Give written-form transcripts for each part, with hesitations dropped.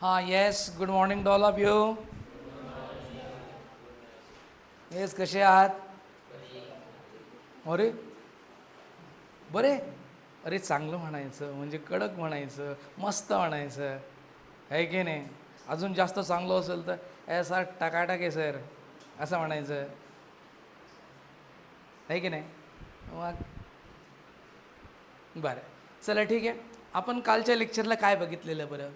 हां yes good morning to all of you. Yes कसे आहात? अरे बरे. अरे चांगलं म्हणायचं म्हणजे कडक म्हणायचं, मस्त म्हणायचं आहे की नाही. अजून जास्त चांगलं असेल तर ऐसा टकाटक आहे सर असं म्हणायचं आहे की नाही. मग बरं चला ठीक आहे. आपण कालच्या लेक्चरला काय बघितलेलं बरं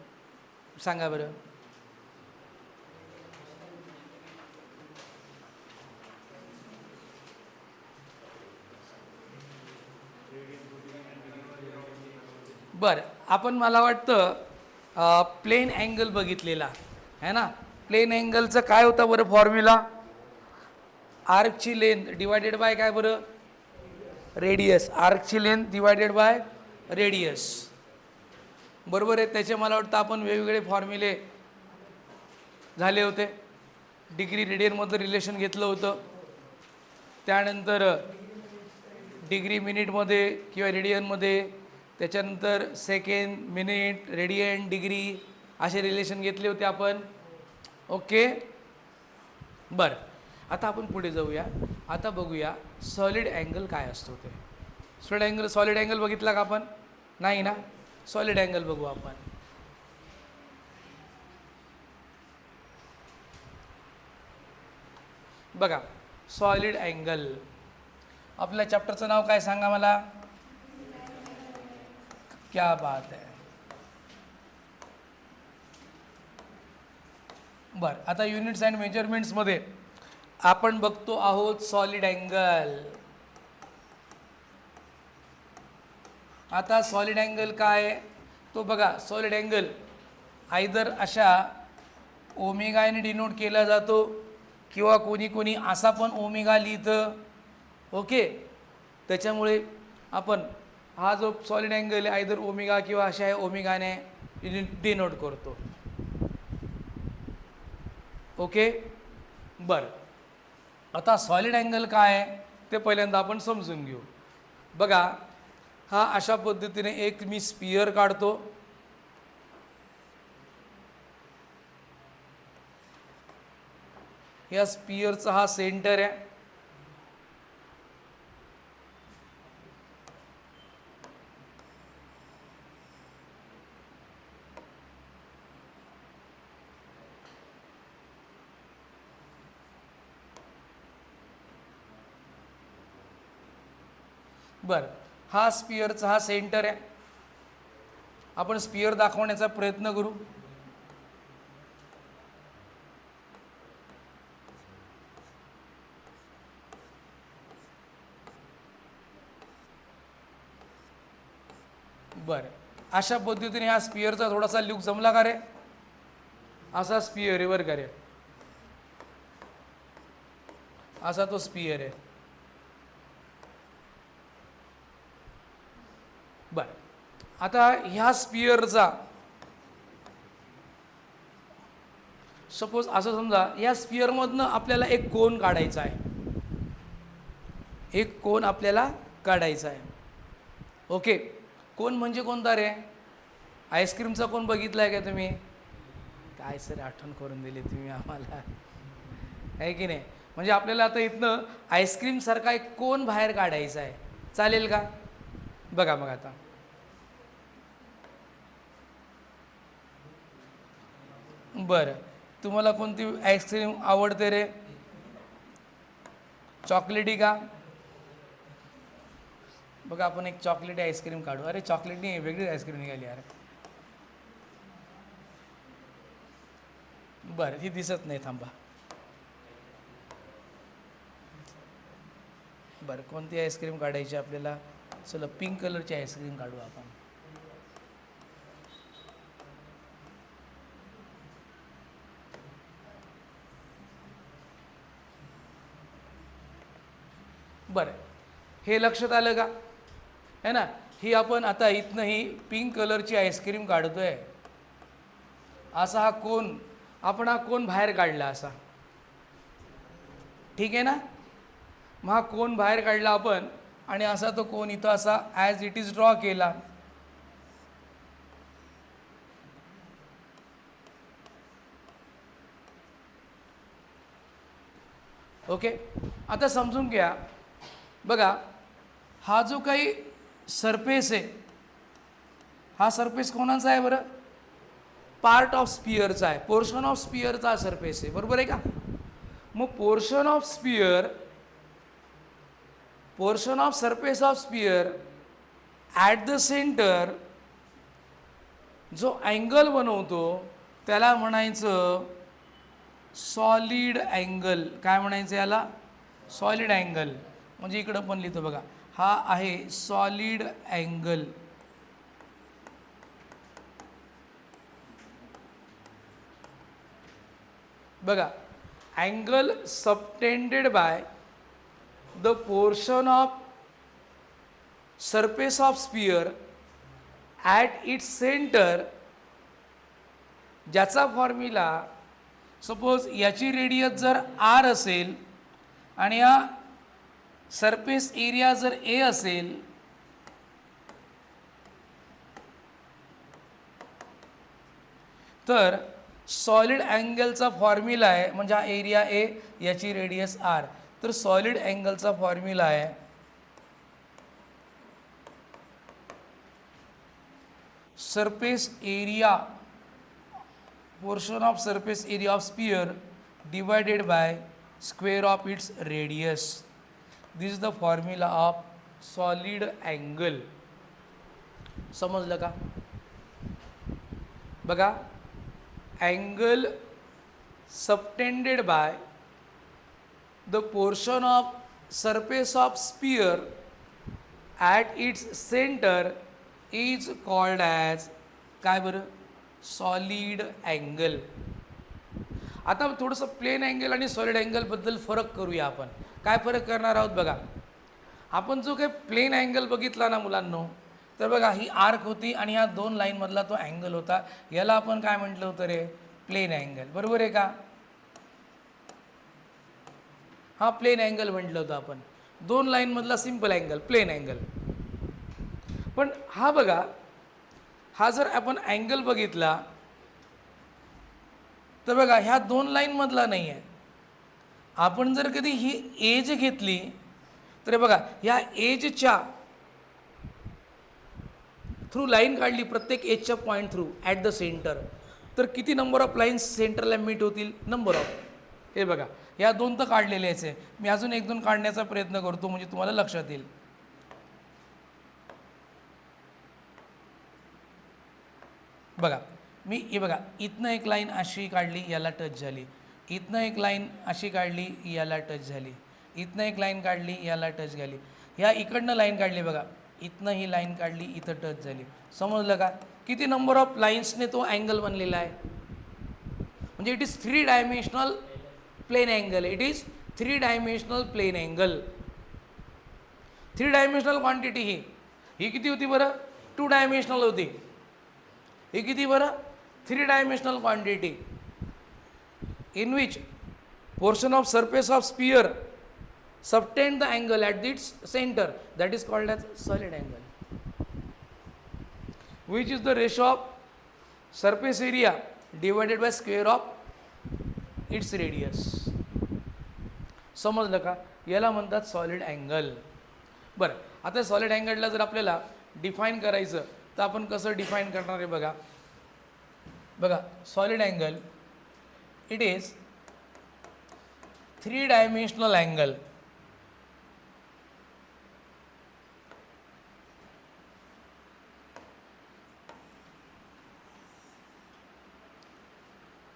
सांगा बरं. बरं आपण मला वाटतं प्लेन अँगल बघितलेला आहे ना. प्लेन अँगलचं काय होतं बरं फॉर्म्युला. आर्कची लेंथ डिवायडेड बाय काय बरं रेडियस. आर्कची लेंथ डिवायडेड बाय रेडियस बरोबर आहे. त्याचे मला वाटतं आपण वेगवेगळे फॉर्म्युले झाले होते. डिग्री रेडियनमधलं रिलेशन घेतलं होतं. त्यानंतर डिग्री मिनिटमध्ये किंवा रेडियनमध्ये, त्याच्यानंतर सेकंड मिनिट रेडियन डिग्री असे रिलेशन घेतले होते आपण. ओके बरं आता आपण पुढे जाऊया. आता बघूया सॉलिड अँगल काय असतो ते. सॉलिड अँगल बघितला का आपण? नाही ना. सॉलिड अँगल बघू आपण. बघा सॉलिड अँगल आपल्या चॅप्टरचं नाव काय सांगा मला. क्या बात आहे. बरं आता युनिट्स अँड मेजरमेंट्समध्ये आपण बघतो आहोत सॉलिड अँगल. आता सॉलिड अँगल काय तो बघा. सॉलिड अँगल आयदर अशा ओमेगाने डिनोट केला जातो किंवा कोणी कोणी असा पण ओमेगा लिहितं. ओके त्याच्यामुळे आपण हा जो सॉलिड अँगल आहे आयदर ओमेगा किंवा अशा आहे ओमेगाने डिनोट करतो. ओके बरं आता सॉलिड अँगल काय आहे ते पहिल्यांदा आपण समजून घेऊ. बघा हा अशा पद्धतीने एक मी स्पियर काढतो. या स्पियरचा हा सेंटर आहे. बरं हा स्पियरचा हा सेंटर आहे. आपण स्पियर दाखवण्याचा प्रयत्न करू. बरं अशा पद्धतीने ह्या स्पियरचा थोडासा लुक जमला का रे. असा स्पियर आहे बरं का रे. असा तो स्पियर आहे. बरं आता ह्या स्पियरचा सपोज असं समजा या स्पियरमधनं आपल्याला एक कोन काढायचा आहे. एक कोन आपल्याला काढायचा आहे. ओके कोन म्हणजे कोणता रे. आईस्क्रीमचा कोन बघितला आहे का तुम्ही? काय सर आठवण करून दिली तुम्ही आम्हाला आहे की नाही. म्हणजे आपल्याला आता इथनं आईस्क्रीमसारखा एक कोन बाहेर काढायचा आहे. चालेल का? बघा मग आता बरं तुम्हाला कोणती आईस्क्रीम आवडते रे? चॉकलेटी का? बघा आपण एक चॉकलेटी आईस्क्रीम काढू. अरे चॉकलेट नाही वेगळी आईस्क्रीम निघाली यार. बरं ही दिसत नाही थांबा. बरं कोणती आईस्क्रीम काढायची आपल्याला. चला पिंक कलरची आईस्क्रीम काढू आपण. बरं हे लक्षात आलं का है ना. ही आपण आता इथनं ही पिंक कलरची आईस्क्रीम काढतोय. असा हा कोन आपण हा कोन बाहेर काढला असा. ठीक आहे ना. मग हा कोन बाहेर काढला आपण आणि असा तो कोन इथं असा ॲज इट इज ड्रॉ केला. ओके. आता समजून घ्या बघा, हा जो काही सरफेस आहे, हा सरफेस कोणाचा आहे बरं? पार्ट ऑफ स्पियरचा आहे, पोर्शन ऑफ स्पियरचा सरफेस आहे, बरोबर आहे का? मग portion of surface of sphere at the centre जो अँगल बनवतो त्याला म्हणायचं सॉलिड अँगल. काय म्हणायचं याला? Solid angle. म्हणजे इकडं पण लिहितो बघा, हा आहे सॉलिड अँगल. बघा, angle subtended by the portion of surface of sphere at its centre, ज्याचा फॉर्म्युला सपोज याची रेडियस जर आर असेल आणि या सरफेस एरिया जर ए असेल, तर सॉलिड अँगलचा फॉर्म्युला आहे, म्हणजे हा एरिया ए, याची रेडियस आर, तर सॉलिड अँगलचा फॉर्म्युला आहे surface area, portion of surface area of sphere divided by square of its radius. This is the formula of solid angle. समजलं का? बघा, angle subtended by the portion of surface of sphere at its centre is called as काय बरं? Solid angle. आता थोडंसं plane angle आणि solid अँगलबद्दल फरक करूया आपण. काय फरक करणार आहोत बघा. आपण जो काही प्लेन अँगल बघितला ना मुलांनो, तर बघा ही आर्क होती आणि ह्या दोन लाईनमधला तो अँगल होता, याला आपण काय म्हटलं होतं रे? प्लेन अँगल, बरोबर आहे का? हा प्लेन अँगल म्हटलं होतं आपण, दोन लाईनमधला सिंपल अँगल, प्लेन अँगल. पण हा बघा, हा जर आपण अँगल बघितला तर बघा ह्या दोन लाईनमधला नाही आहे. आपण जर कधी ही एज घेतली तर बघा, ह्या एजच्या थ्रू लाईन काढली, प्रत्येक एजच्या point through at the centre, तर किती नंबर ऑफ लाईन्स सेंटरला मीट होतील? Number of. हे बघा, ह्या दोन तर काढलेलेच आहे, मी अजून एक दोन काढण्याचा प्रयत्न करतो म्हणजे तुम्हाला लक्षात येईल. बघा, मी हे बघा, इथनं एक लाईन अशी काढली, याला टच झाली, इथनं एक लाईन अशी काढली, याला टच झाली, इथनं एक लाईन काढली, याला टच झाली, ह्या इकडनं लाईन काढली बघा, इथनं ही लाईन काढली, इथं टच झाली. समजलं का? किती नंबर ऑफ लाईन्सने तो अँगल बनलेला आहे? म्हणजे it is 3 dimensional plane angle. It is 3 dimensional plane angle. 3 dimensional quantity ही किती होती बरं? 2 डायमेन्शनल होती. ही किती बरं? 3 dimensional quantity in which portion of surface of sphere subtend the angle at its center, that is called as solid angle, which is the ratio of surface area divided by square of its radius. समजलं का? याला म्हणतात solid angle. बरं, आता solid अँगलला जर आपल्याला define करायचं तर आपण कसं डिफाईन करणार आहे बघा. बघा, solid angle it is 3 dimensional angle.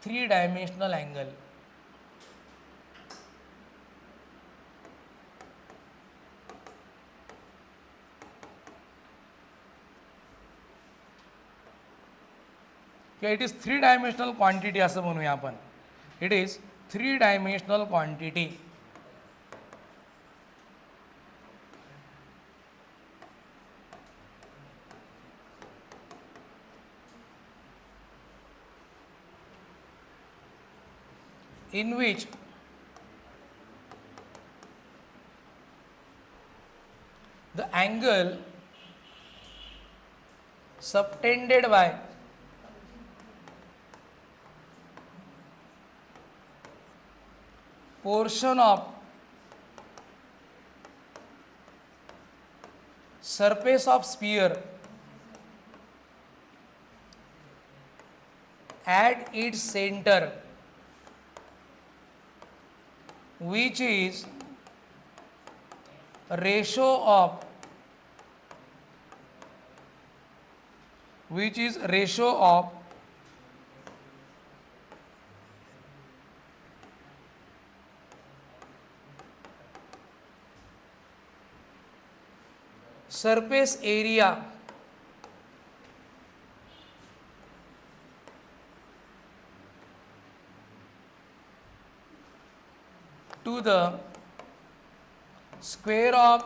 Three-dimensional angle. It is 3-dimensional quantity असं म्हणूया आपण. It is 3-dimensional quantity. In which the angle subtended by portion of surface of sphere at its center, which is ratio of surface area to the square of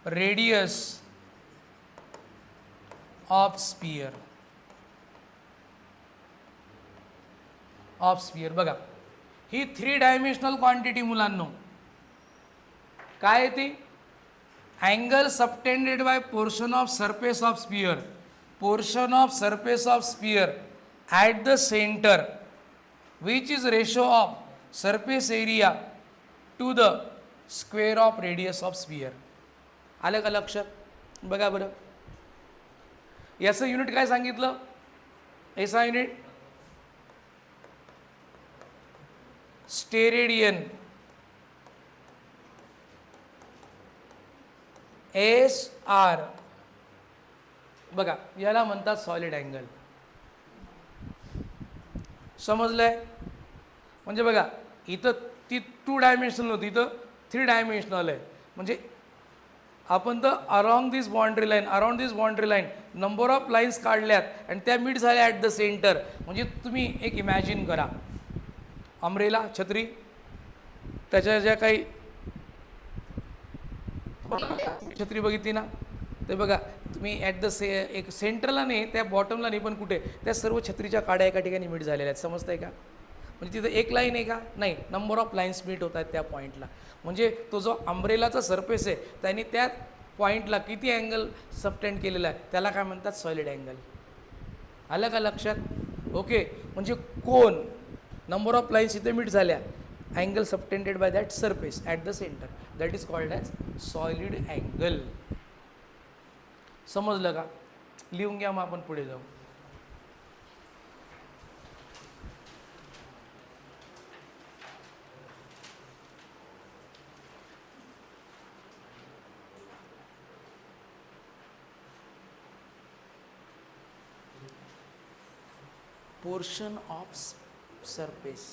radius of sphere. बघा, ही 3 dimensional quantity मुलांनो काय आहे ती? Angle subtended by portion of surface of sphere, at the centre, which is ratio of surface area to the square of radius of sphere. आलं का लक्षात? बघा बरं, याचं युनिट काय सांगितलं? याचा युनिट स्टेरेडियन, SR. बघा, याला म्हणतात सॉलिड अँगल. समजलंय? म्हणजे बघा, इथं ती 2 डायमेन्शनल होती, इथं 3 डायमेन्शनल आहे. म्हणजे आपण तर around this boundary line number of lines काढल्यात आणि त्या मीट झाल्या ॲट द सेंटर. म्हणजे तुम्ही एक इमॅजिन करा, अम्ब्रेला छत्री, त्याच्या ज्या काही छत्री बघितली ना, ते बघा तुम्ही ॲट द एक सेंटरला नाही, त्या बॉटमला नाही, पण कुठे त्या सर्व छत्रीच्या काड्या एका ठिकाणी मीट झालेल्या आहेत. समजतंय का? म्हणजे तिथं एक लाईन आहे का? नाही, नंबर ऑफ लाईन्स मीट होत आहेत त्या पॉईंटला. म्हणजे तो जो अम्ब्रेलाचा सरफेस आहे त्याने त्या पॉईंटला किती अँगल सबटेंड केलेला आहे त्याला काय म्हणतात? Solid angle. आलं का लक्षात? ओके, म्हणजे कोण नंबर ऑफ लाईन्स इथे मीट झाल्या, angle subtended bye that surface at the centre, that is called as solid angle. समजलं का? लिहून घ्या, मग आपण पुढे जाऊ. Portion of surface.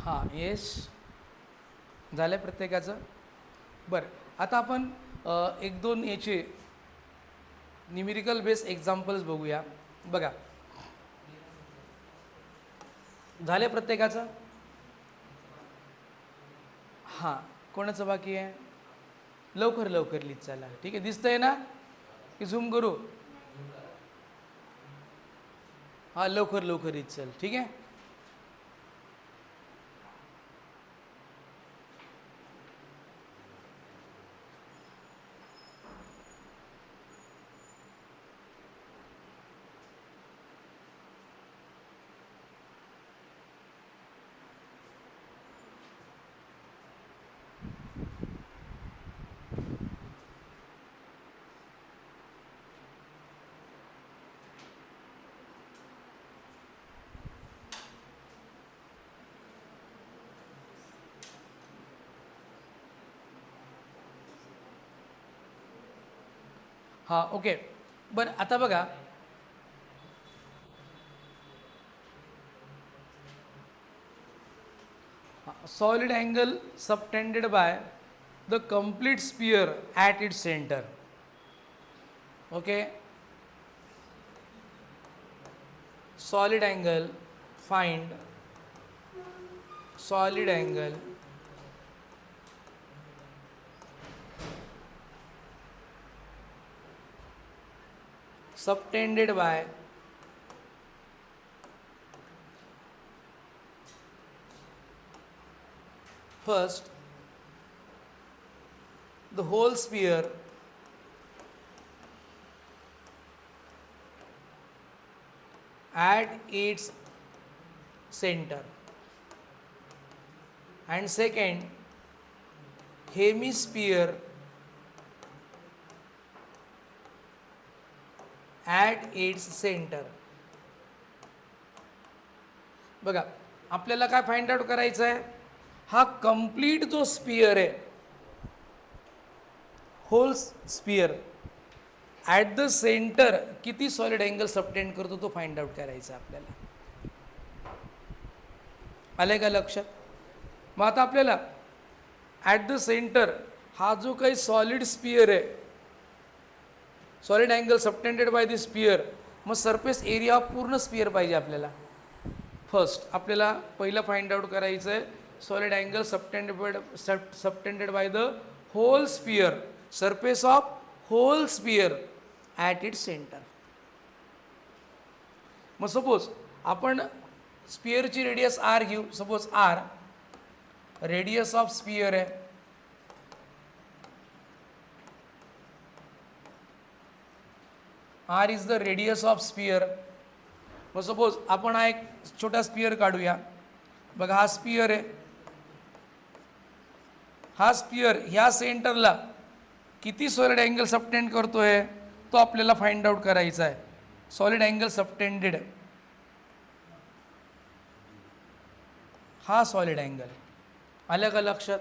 हां येस झालं आहे प्रत्येकाचं. बरं आता आपण एक दोन याचे न्यूमेरिकल बेस एक्झाम्पल्स बघूया. बघा झाले प्रत्येकाचं. हां कोणाचं बाकी आहे? लवकर लवकर लिहित चला. ठीक आहे दिसतंय ना की झूम करू? हां लवकर लवकर लिहित चल. ठीक आहे. हां ओके. बरं आता बघा solid angle subtended by the complete sphere at its center. Okay, solid angle, find solid angle subtended by first the whole sphere at its center, and second hemisphere at its center. बघा आपल्याला काय find out करायचं आहे? हा complete जो sphere आहे, whole sphere at the centre किती solid angle subtend करतो तो फाइंड आउट करायचा आपल्याला. आलं का लक्षात? मग आता आपल्याला ॲट द सेंटर हा जो काही सॉलिड स्पियर आहे, solid angle subtended by the sphere, मग सरफेस एरिया पूर्ण स्पियर पाहिजे आपल्याला. फर्स्ट आपल्याला पहिलं फाइंड आउट करायचं आहे solid angle subtended by the whole sphere, surface of whole sphere at its centre. मग सपोज आपण स्पियरची रेडियस आर घेऊ. Suppose R radius of sphere आहे, R is the radius of sphere. मग सपोज आपण हा एक छोटा स्पियर काढूया. बघा हा स्पियर आहे, हा स्पियर ह्या सेंटरला किती सॉलिड अँगल सबटेंड करतोय तो आपल्याला फाइंड आउट करायचा आहे. सॉलिड अँगल सबटेंडेड, हा सॉलिड अँगल आलं का लक्षात?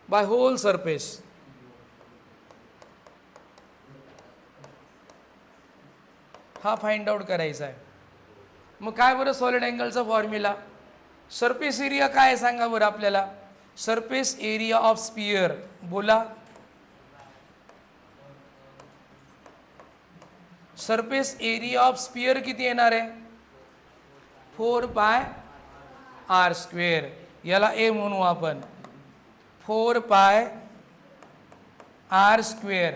Bye hole surface. हा फाइंड आउट करायचा आहे. मग काय बरं सॉलिड अँगलचा फॉर्म्युला? सरफेस एरिया काय आहे सांगा बरं आपल्याला? सरफेस एरिया ऑफ स्पियर बोला. सरफेस एरिया ऑफ स्पियर किती येणार आहे? 4πr². याला ए म्हणू आपण, 4πr².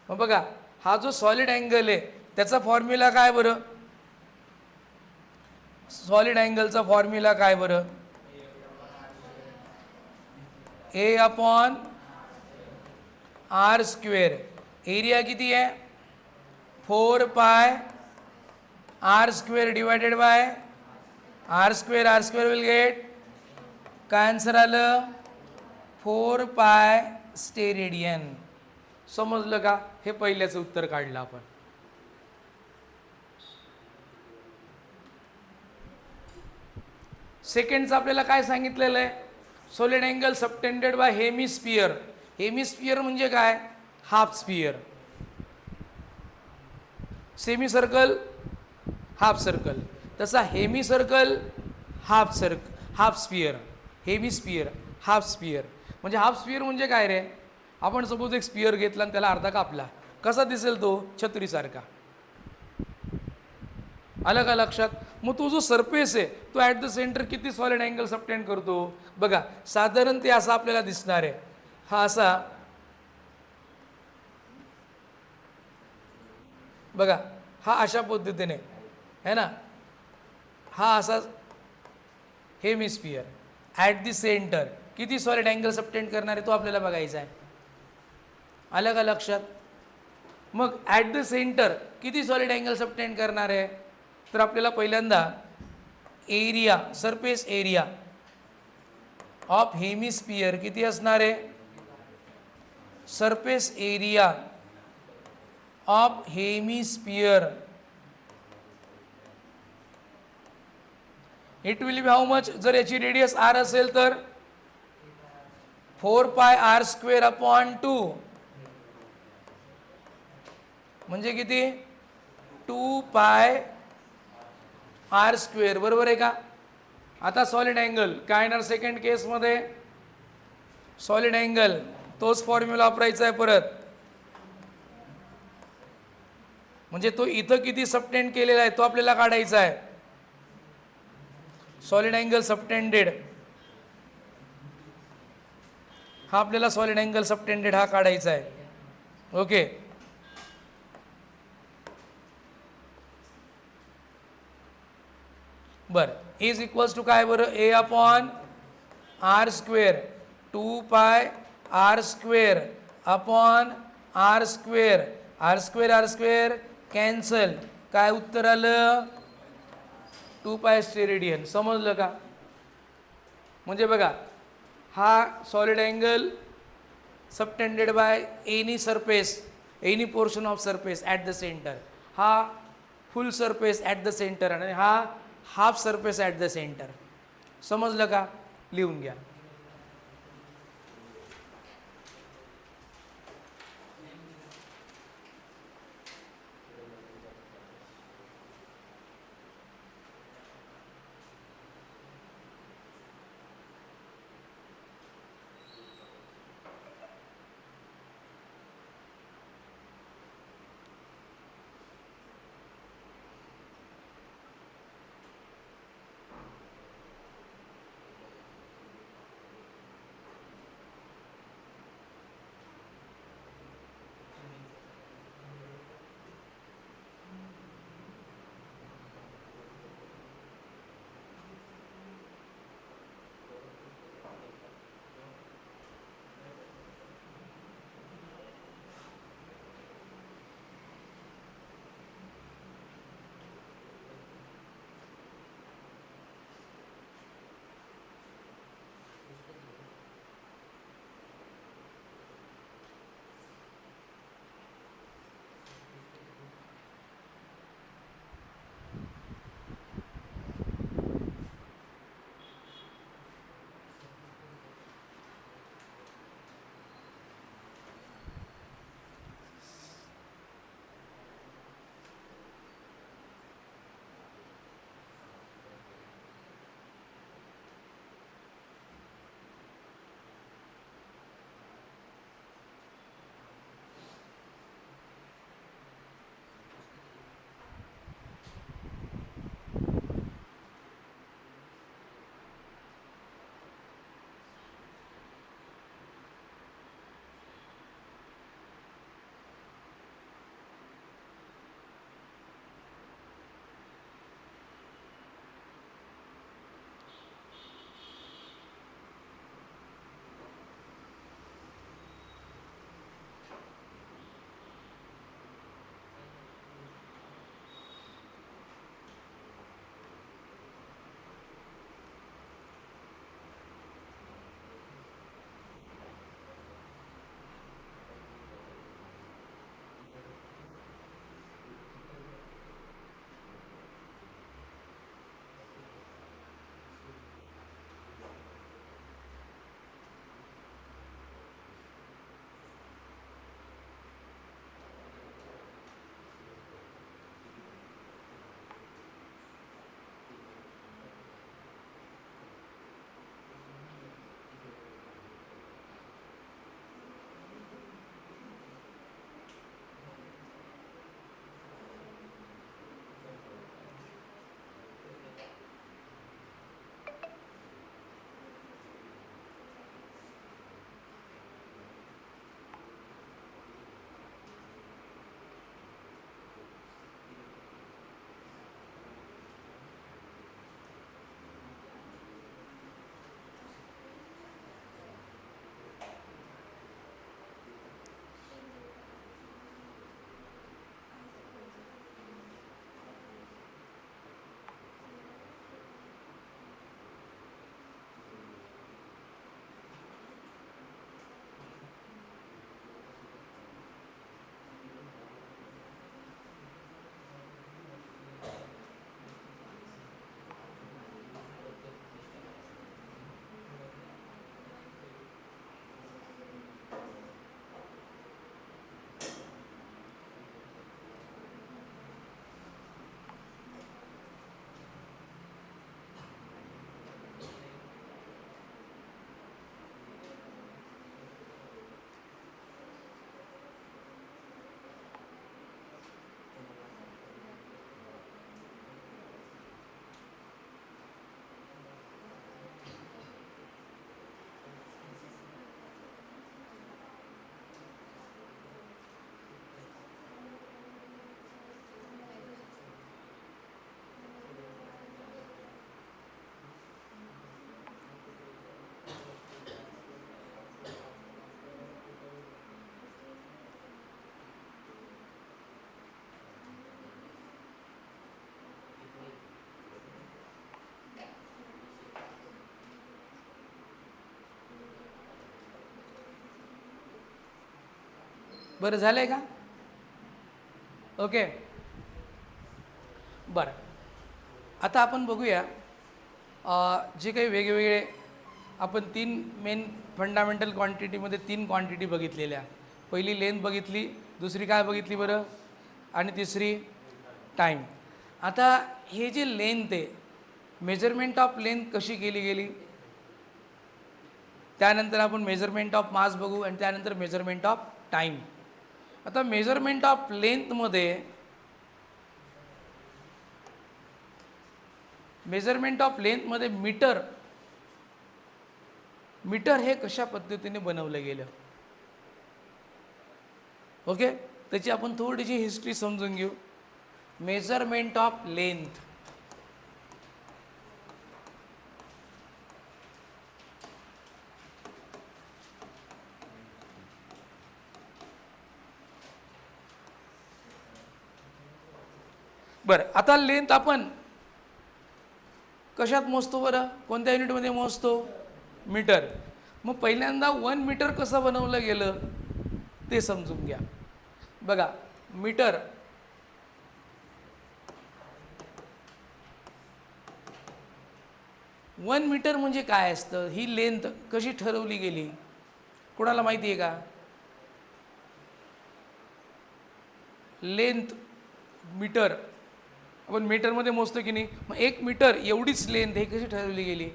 मग बघा हा जो सॉलिड अँगल आहे त्याचा फॉर्म्युला काय बरं? सॉलिड अँगलचा फॉर्म्युला काय बरं? A/r². एरिया किती आहे? 4πr² divided by r². r² will get काय आन्सर आलं? 4π स्टेरेडियन. समजलं का? हे पहिल्याचं उत्तर काढलं आपण. सेकंडचं आपल्याला काय सांगितलेलं आहे? Solid angle subtended by hemisphere. Hemisphere म्हणजे काय? Half sphere. Semi circle, half circle. तसा hemi circle, half sphere, hemisphere, half sphere. म्हणजे हाफ स्पियर म्हणजे काय रे, आपण सपोज एक स्पियर घेतला आणि त्याला अर्धा कापला, कसा दिसेल तो, छत्रीसारखा. आलं का लक्षात. मग तो जो सरफेस आहे तो ॲट द सेंटर किती सॉलिड अँगल सबटेंड करतो बघा. साधारण ते असं आपल्याला दिसणार आहे. हा असा बघा, हा अशा पद्धतीने है ना, हा असा हेमिस्पियर ॲट दी सेंटर किती सॉलिड अँगल सबटेंड करणार आहे तो आपल्याला बघायचा आहे. आलं का लक्षात. मग ॲट द सेंटर किती सॉलिड अँगल सबटेंड करणार आहे, तर आपल्याला पहिल्यांदा area, surface area of hemisphere किती असणार आहे, surface area of hemisphere it will be how much. जर याची रेडियस आर असेल तर 4πr²/2 म्हणजे किती 2πr², बरोबर आहे का. आता सॉलिड अँगल काय येणार सेकंड केसमध्ये, सॉलिड अँगल तोच फॉर्म्युला वापरायचा आहे परत. म्हणजे तो इथं किती सबटेंड केलेला आहे तो आपल्याला काढायचा आहे. सॉलिड अँगल सबटेंडेड हा आपल्याला सॉलिड अँगल सबटेंडेड हा काढायचा आहे. ओके. बरं, इज इक्वल्स टू काय बरं, a/r², 2πr²/r², r² कॅन्सल, काय उत्तर आलं 2π स्टेरेडियन. समजलं का. म्हणजे बघा, हा solid angle subtended by any surface, any portion of surface at the centre, हा full surface at the centre आणि हा half surface at the centre. समजलं का. लिहून घ्या. बरं झालं आहे का? ओके. बरं, आता आपण बघूया जे काही वेगवेगळे आपण 3 मेन फंडामेंटल क्वांटिटीमध्ये 3 क्वांटिटी बघितलेल्या. पहिली लेंथ बघितली, दुसरी काय बघितली बरं, आणि तिसरी टाईम. आता हे जे लेंथ आहे, मेजरमेंट ऑफ लेंथ कशी केली गेली, त्यानंतर आपण मेजरमेंट ऑफ मास बघू आणि त्यानंतर मेजरमेंट ऑफ टाईम. आता मेजरमेंट ऑफ लेंथमध्ये मीटर हे कशा पद्धतीने बनवलं गेलं. ओके, त्याची आपण थोडीशी हिस्ट्री समजून घेऊ. मेजरमेंट ऑफ लेंथ, बरं, आता लेंथ आपण कशात मोजतो बरं, कोणत्या युनिटमध्ये मोजतो, मीटर. मग पहिल्यांदा 1 मीटर कसं बनवलं गेलं ते समजून घ्या. बघा, मीटर 1 मीटर म्हणजे काय असतं, ही लेंथ कशी ठरवली गेली, कोणाला माहिती आहे का? लेंथ मीटर आपण मीटरमध्ये मोजतो की नाही, मग 1 मीटर एवढीच लेंथ हे कशी ठरवली गेली?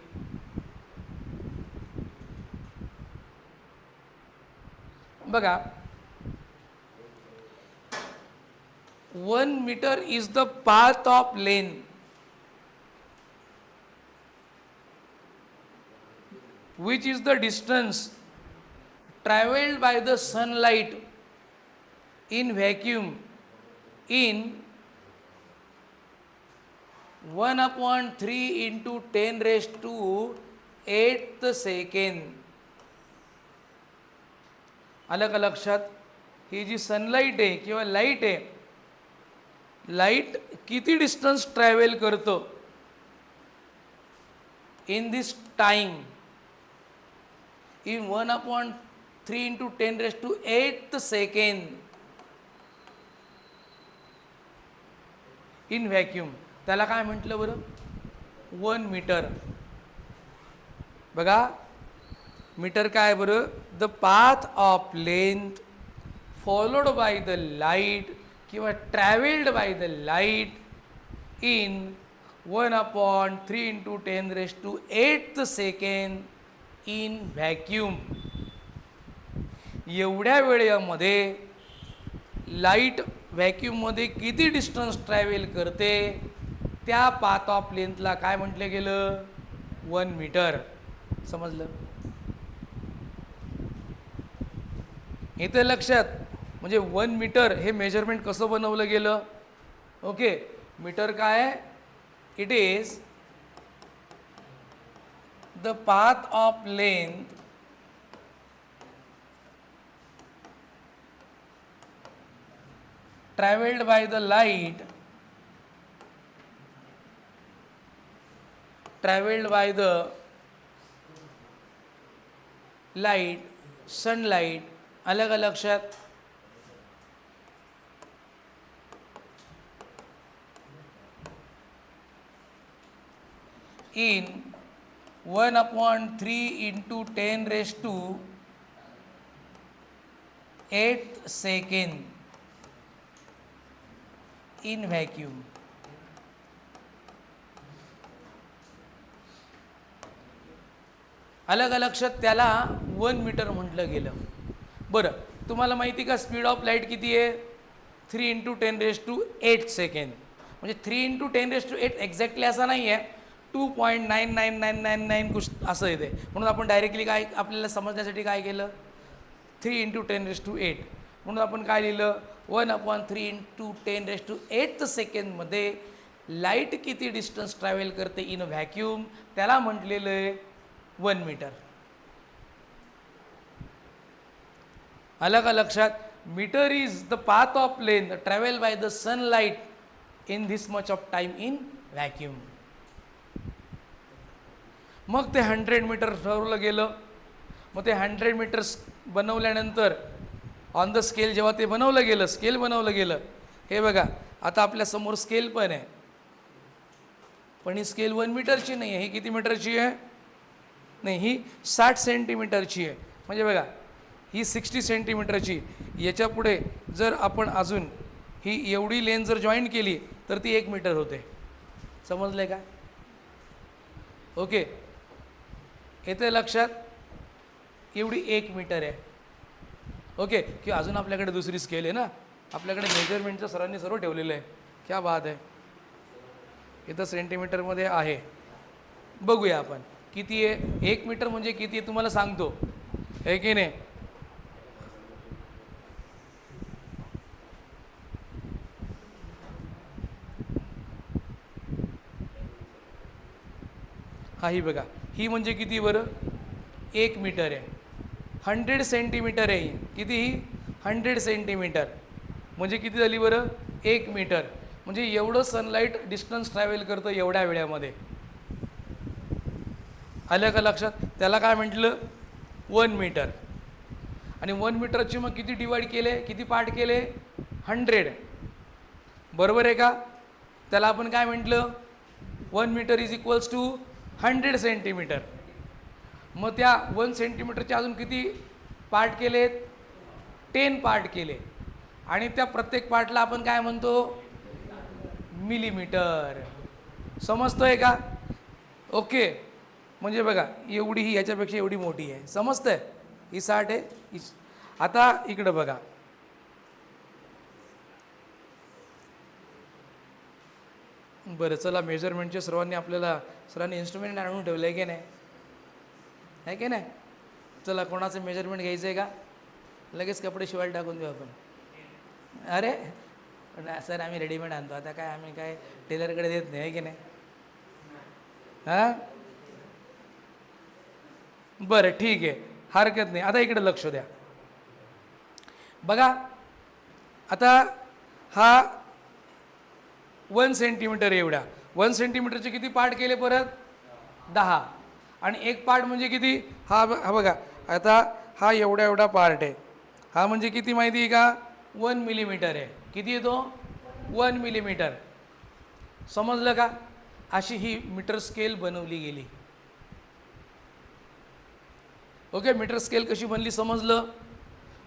बघा, 1 metre is the path of length which is the distance traveled by the sunlight in vacuum in 1/3 into 10⁸ second. आलं का लक्षात? ही जी सनलाईट आहे किंवा लाईट आहे, लाईट किती डिस्टन्स ट्रॅव्हल करतो in this time, in 1/3 into 10⁸ second in vacuum. त्याला काय म्हटलं बरं? 1 मीटर. बघा, मीटर काय बरं? The path of length followed by the light किंवा travelled by the light in 1/3 into 10⁸ second in vacuum. एवढ्या वेळेमध्ये लाईट व्हॅक्यूममध्ये किती डिस्टन्स ट्रॅव्हल करते, त्या पाथ ऑफ लेंथला काय म्हटलं गेलं? 1 मीटर. समजलं? इथे लक्षात, म्हणजे 1 मीटर हे मेजरमेंट कसं बनवलं गेलं. ओके, मीटर काय? It is the path of length traveled by the light, sunlight. आलं का लक्षात? in 1/3 into 10⁸ second in vacuum. आलं का लक्षात? त्याला 1 मीटर म्हटलं गेलं. बरं, तुम्हाला माहिती का स्पीड ऑफ लाईट किती आहे? 3 into 10⁸ सेकंड. म्हणजे 3 into 10⁸ एक्झॅक्टली असा नाही आहे, 2.999999 कुछ असं येते. म्हणून आपण डायरेक्टली काय, आपल्याला समजण्यासाठी काय केलं? 3 into 10⁸. म्हणून आपण काय लिहिलं? 1/3 into 10⁸ सेकंडमध्ये लाईट किती डिस्टन्स ट्रॅव्हल करते इन व्हॅक्यूम, त्याला म्हटलेलं आहे 1 मीटर. आलं का लक्षात? Metre is the path of length travel by the sunlight in this much of time in vacuum. मग ते 100 मीटर ठरवलं गेलं. मग ते 100 मीटर्स बनवल्यानंतर ऑन द स्केल जेव्हा ते बनवलं गेलं, स्केल बनवलं गेलं, हे बघा आता आपल्यासमोर स्केल पण आहे, पण ही स्केल 1 मीटरची नाही आहे. ही किती मीटरची आहे? नाही, ही 60 सेंटीमीटरची आहे. म्हणजे बघा ही 60 सेंटीमीटरची. याच्या पुढे जर आपण अजून ही एवढी लेन जर जॉईन केली तर ती 1 मीटर होते. समजलं का? ओके, येतं लक्षात? एवढी 1 मीटर आहे. ओके, की अजून आपल्याकडे दुसरी स्केल आहे ना, आपल्याकडे मेजरमेंटचं सरांनी सर्व ठेवलेलं आहे. क्या बात आहे. इथं सेंटीमीटरमध्ये आहे, बघूया आपण किती आहे. 1 मीटर म्हणजे किती आहे तुम्हाला सांगतो, आहे की नाही? हा, ही बघा, ही म्हणजे किती बरं? 1 मीटर आहे. 100 सेंटीमीटर आहे. किती? ही 100 सेंटीमीटर म्हणजे किती झाली बरं? 1 मीटर. म्हणजे एवढं सनलाईट डिस्टन्स ट्रॅव्हल करतं एवढ्या वेळामध्ये. आलं का लक्षात? त्याला काय म्हटलं? 1 मीटर. आणि 1 मीटरचे मग किती डिवाईड केले, किती पार्ट केले? 100. बरोबर आहे का? त्याला आपण काय म्हटलं? 1 metre is equals to 100 centimetre. मग त्या 1 सेंटीमीटरचे अजून किती पार्ट केलेत? 10 पार्ट केले. आणि त्या प्रत्येक पार्टला आपण काय म्हणतो? मिलीमीटर. समजतोय का? ओके, म्हणजे बघा एवढी ही याच्यापेक्षा एवढी मोठी आहे. समजतंय? ही 60 आहे. आता इकडं बघा, बरं चला, मेजरमेंटचे सरांनी इन्स्ट्रुमेंट आणून ठेवलं आहे की नाही? आहे की नाही? चला, कोणाचं मेजरमेंट घ्यायचं आहे का? लगेच कपडे शिवायला टाकून देऊ आपण. अरे सर, आम्ही रेडीमेड आणतो. आता काय आम्ही काय टेलरकडे देत नाही, आहे की नाही? हां, बरं ठीक आहे, हरकत नाही. आता इकडे लक्ष द्या. बघा आता हा 1 सेंटीमीटर एवढा. 1 सेंटीमीटरचे किती पार्ट केले परत? 10. आणि एक पार्ट म्हणजे किती? हा बघा, आता हा एवढा पार्ट आहे. हा म्हणजे किती माहिती आहे का? 1 मिलीमीटर आहे. किती येतो? 1 मिलीमीटर. समजलं का? अशी ही मीटर स्केल बनवली गेली. ओके, मीटर स्केल कशी बनली समजलं?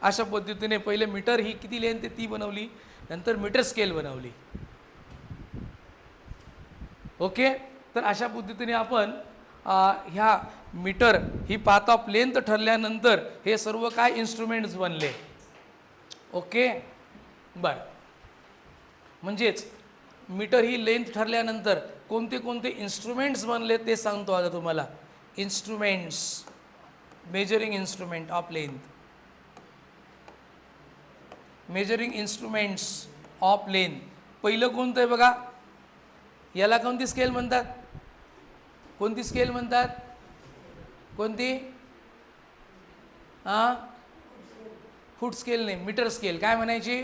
अशा पद्धतीने पहिले मीटर ही किती लेंथ आहे ती बनवली, नंतर मीटर स्केल बनवली. ओके, तर अशा पद्धतीने आपण ह्या मीटर ही पाथ ऑफ लेंथ ठरल्यानंतर हे सर्व काय इन्स्ट्रुमेंट्स बनले. ओके, बरं, म्हणजेच मीटर ही लेंथ ठरल्यानंतर कोणते कोणते इन्स्ट्रुमेंट्स बनले ते सांगतो आता तुम्हाला. Instruments, measuring instrument of length. Measuring instruments of length. पहिलं कोणतं आहे बघा? याला कोणती स्केल म्हणतात? कोणती स्केल म्हणतात? कोणती? हां, फूट स्केल नाही, मीटर स्केल. काय म्हणायची?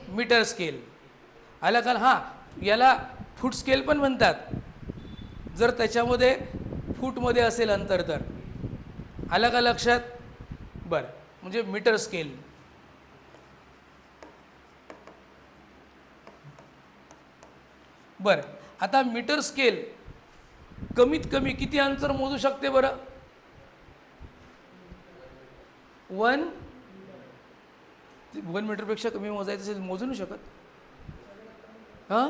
Metre scale. आलं का? हां, याला फूट स्केल पण म्हणतात जर त्याच्यामध्ये फूटमध्ये असेल अंतर तर. आलं का लक्षात? बरं, म्हणजे मीटर स्केल. बरं, आता मीटर स्केल कमीत कमी किती अंतर मोजू शकते बरं? 1 मीटरपेक्षा कमी मोजायचं असेल मोजू नाही शकत. हां,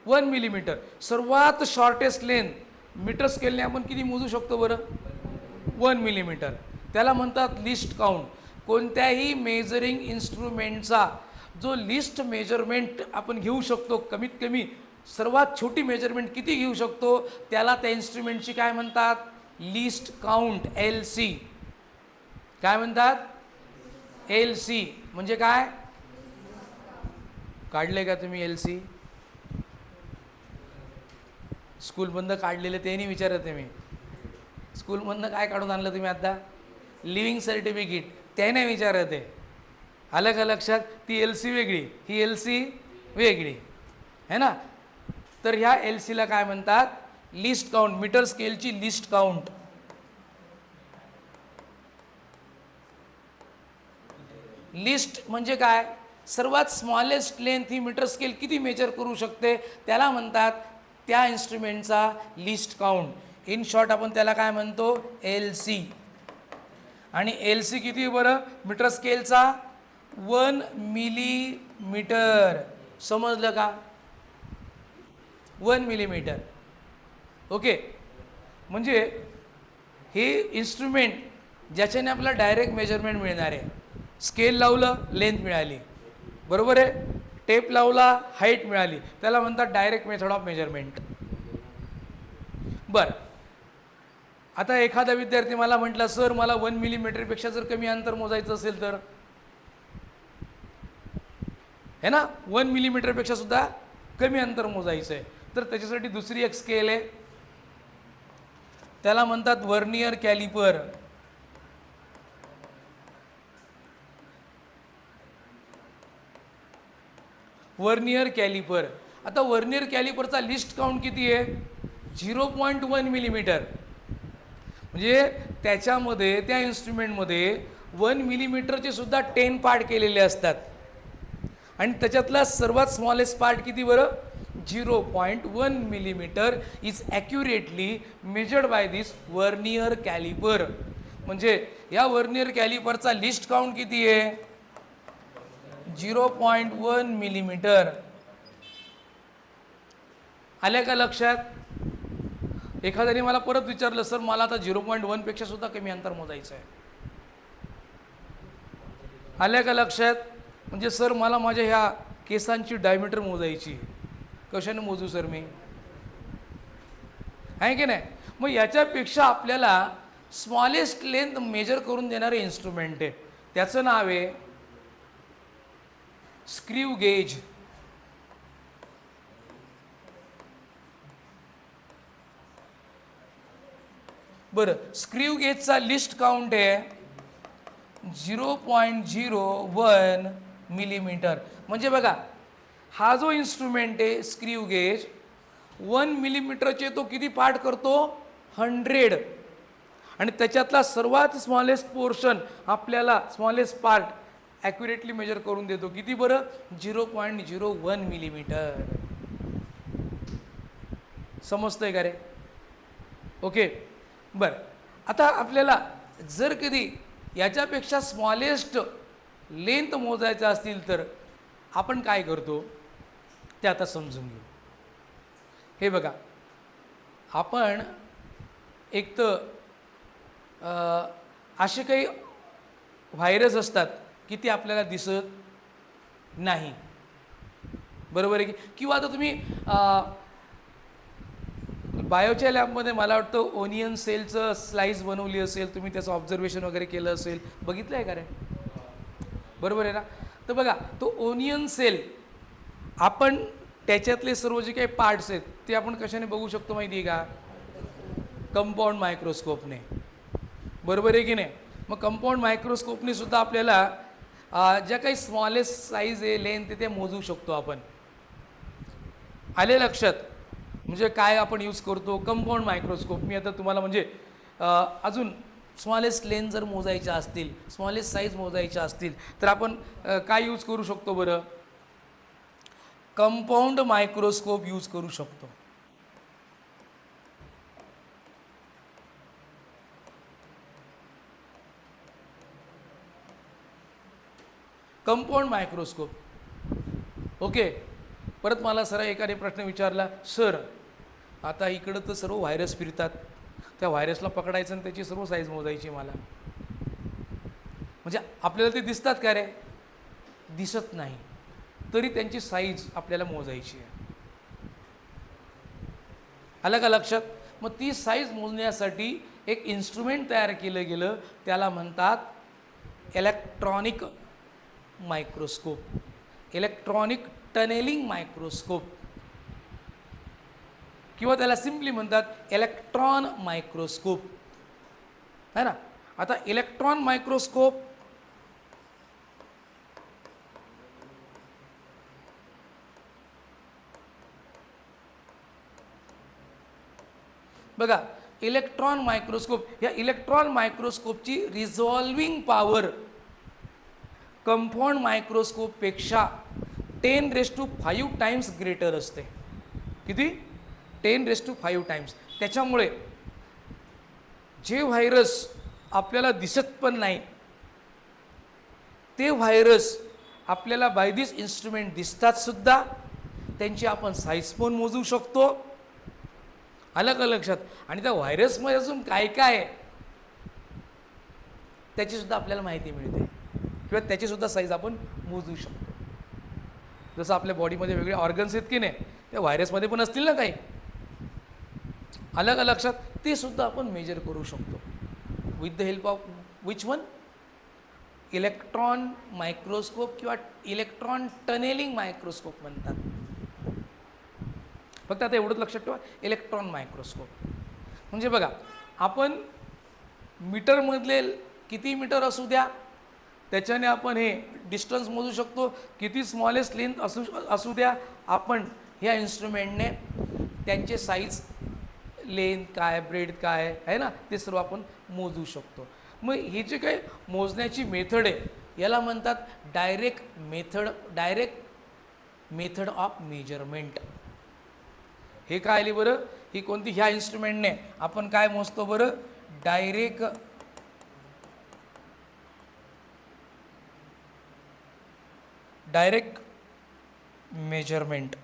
1 मिलीमीटर. सर्वात शॉर्टेस्ट लेंथ मीटर स्केलने आपण किती मोजू शकतो बरं? 1 मिलीमीटर. त्याला म्हणतात लिस्ट काउंट. कोणत्याही मेजरिंग इन्स्ट्रुमेंटचा जो लिस्ट मेजरमेंट आपण घेऊ शकतो, कमीत कमी सर्वात छोटी मेजरमेंट किती घेऊ शकतो, त्याला त्या इन्स्ट्रुमेंटची काय म्हणतात? Least count, LC. काय म्हणतात? LC. म्हणजे काय? काढले का तुम्ही LC? स्कूलमधनं काढलेले ते नाही विचारत आहे मी. स्कूलमधनं काय काढून आणलं तुम्ही आता? Living certificate. ते नाही विचारत आहे. आलं का लक्षात? ती LC वेगळी, ही LC वेगळी, है ना? तर ह्या LCला काय म्हणतात? Least count. मीटर स्केलची लिस्ट काउंट. लिस्ट म्हणजे काय, सर्वात स्मॉलेस्ट लेंथ ही मीटर स्केल किती मेजर करू शकते त्याला म्हणतात त्या इन्स्ट्रुमेंटचा लिस्ट काउंट. इन शॉर्ट आपण त्याला काय म्हणतो, एल सी. आणि एल सी किती बरं मीटर स्केलचा, 1 मिलीमीटर. समजलं का, 1 मिलीमीटर. ओके, म्हणजे हे इन्स्ट्रुमेंट ज्याच्याने आपल्याला डायरेक्ट मेजरमेंट मिळणार आहे. स्केल लावलं लेंथ मिळाली, बरोबर आहे, टेप लावला हाईट मिळाली, त्याला म्हणतात डायरेक्ट मेथड ऑफ मेजरमेंट. बरं, आता एखादा विद्यार्थी मला म्हटला सर मला 1 मिलीमीटरपेक्षा जर कमी अंतर मोजायचं असेल तर, है ना, 1 मिलीमीटरपेक्षा सुद्धा कमी अंतर मोजायचं आहे, तर त्याच्यासाठी दुसरी एक स्केल आहे, त्याला म्हणतात वर्नियर कॅलिपर. Vernier calliper. आता वर्नियर कॅलिपरचा लिस्ट काउंट किती आहे, 0.1 मिलीमीटर. म्हणजे त्याच्यामध्ये त्या इन्स्ट्रुमेंटमध्ये 1 मिलीमीटरचे सुद्धा 10 पार्ट केलेले असतात. आणि त्याच्यातला सर्वात स्मॉलेस्ट पार्ट किती बरं, 0.1 millimetre is accurately measured by this vernier calliper. म्हणजे या वर्नियर कॅलिपरचा लिस्ट काउंट किती आहे, 0.1 मिलीमीटर. आल्या का लक्षात. एखाद्याने मला परत विचारलं सर मला आता 0.1 पेक्षा सुद्धा कमी अंतर मोजायचं आहे. आल्या का लक्षात. म्हणजे सर मला माझ्या ह्या केसांची डायमीटर मोजायची, कशाने मोजू सर मी, आहे की नाही. मग याच्यापेक्षा आपल्याला स्मॉलेस्ट लेंथ मेजर करून देणारे इन्स्ट्रुमेंट आहे, त्याचं नाव आहे स्क्रू गेज. बरं, स्क्रू गेजचा लिस्ट काउंट आहे 0.01 मिलीमीटर. म्हणजे बघा हा जो इन्स्ट्रुमेंट आहे स्क्रू गेज, 1 मिलीमीटरचे तो किती पार्ट करतो, 100. आणि त्याच्यातला सर्वात स्मॉलेस्ट पोर्शन आपल्याला स्मॉलेस्ट पार्ट ॲक्युरेटली मेजर करून देतो, किती बरं, 0.01 मिलीमीटर. समजतंय का रे. ओके, बरं. आता आपल्याला जर कधी याच्यापेक्षा स्मॉलेस्ट लेंथ मोजायचं असतील तर आपण काय करतो ते आता समजून घेऊ. हे बघा, आपण एक तर असे काही व्हायरस असतात की ते आपल्याला दिसत नाही, बरोबर आहे की. किंवा आता तुम्ही बायोच्या लॅबमध्ये मला वाटतं ओनियन सेलचं स्लाइस बनवली असेल, तुम्ही त्याचं ऑब्झर्वेशन वगैरे केलं असेल, बघितलं आहे का रे, बरोबर आहे ना. तर बघा तो ओनियन सेल, आपण त्याच्यातले सर्व जे काही पार्ट्स आहेत ते आपण कशाने बघू शकतो माहिती आहे का, कंपाऊंड मायक्रोस्कोपने, बरोबर आहे की नाही. मग कंपाऊंड मायक्रोस्कोपने सुद्धा आपल्याला ज्या काही स्मॉलेस्ट साईज आहे लेंथ ते मोजू शकतो आपण. आले लक्षात. म्हणजे काय आपण यूज करतो, कंपाऊंड मायक्रोस्कोप. मी आता तुम्हाला म्हणजे अजून स्मॉलेस्ट लेंथ जर मोजायच्या असतील, स्मॉलेस्ट साईज मोजायच्या असतील तर आपण काय यूज करू शकतो बरं, कंपाऊंड मायक्रोस्कोप यूज करू शकतो. Compound microscope. ओके. परत मला सर एकाने प्रश्न विचारला, सर आता इकडं तर सर्व व्हायरस फिरतात, त्या व्हायरसला पकडायचं आणि त्याची सर्व साईज मोजायची मला, म्हणजे आपल्याला ते दिसतात का रे, दिसत नाही, तरी त्यांची साईज आपल्याला मोजायची आहे. आलं का लक्षात. मग ती साईज मोजण्यासाठी एक इन्स्ट्रुमेंट तयार केलं गेलं, त्याला म्हणतात electronic microscope, electronic tunnelling microscope, किंवा त्याला सिम्पली म्हणतात इलेक्ट्रॉन मायक्रोस्कोप, है ना. आता इलेक्ट्रॉन मायक्रोस्कोप बघा, इलेक्ट्रॉन मायक्रोस्कोप, या इलेक्ट्रॉन मायक्रोस्कोपची रिझॉल्विंग पॉवर कंपाऊंड मायक्रोस्कोपपेक्षा 10⁵ टाइम्स ग्रेटर असते. किती? 10⁵ टाइम्स. त्याच्यामुळे जे व्हायरस आपल्याला दिसत पण नाही ते व्हायरस आपल्याला बाय दिस इन्स्ट्रुमेंट दिसतात सुद्धा. त्यांची आपण साईज पण मोजू शकतो. अलग अलग लक्षात. आणि त्या व्हायरसमध्ये अजून काय काय आहे त्याची सुद्धा आपल्याला माहिती मिळते किंवा त्याची सुद्धा साईज आपण मोजू शकतो. जसं आपल्या बॉडीमध्ये वेगळे ऑर्गन्स आहेत की नाही, त्या व्हायरसमध्ये पण असतील ना काही अलग अलग लक्षात, ते सुद्धा आपण मेजर करू शकतो with the help of which one? Electron microscope किंवा इलेक्ट्रॉन टनेलिंग मायक्रोस्कोप म्हणतात. फक्त आता एवढंच लक्षात ठेवा, इलेक्ट्रॉन मायक्रोस्कोप. म्हणजे बघा, आपण मीटरमधले किती मीटर असू द्या त्याच्याने आपण हे डिस्टन्स मोजू शकतो. किती स्मॉलेस्ट लेंथ असू द्या, आपण ह्या इन्स्ट्रुमेंटने त्यांचे साईज, लेंथ काय, ब्रेड काय आहे ना, ते सर्व आपण मोजू शकतो. मग ही जी काही मोजण्याची मेथड आहे याला म्हणतात डायरेक्ट मेथड ऑफ मेजरमेंट. हे काय आली बरं? ही कोणती? ह्या इन्स्ट्रुमेंटने आपण काय मोजतो बरं? Direct measurement.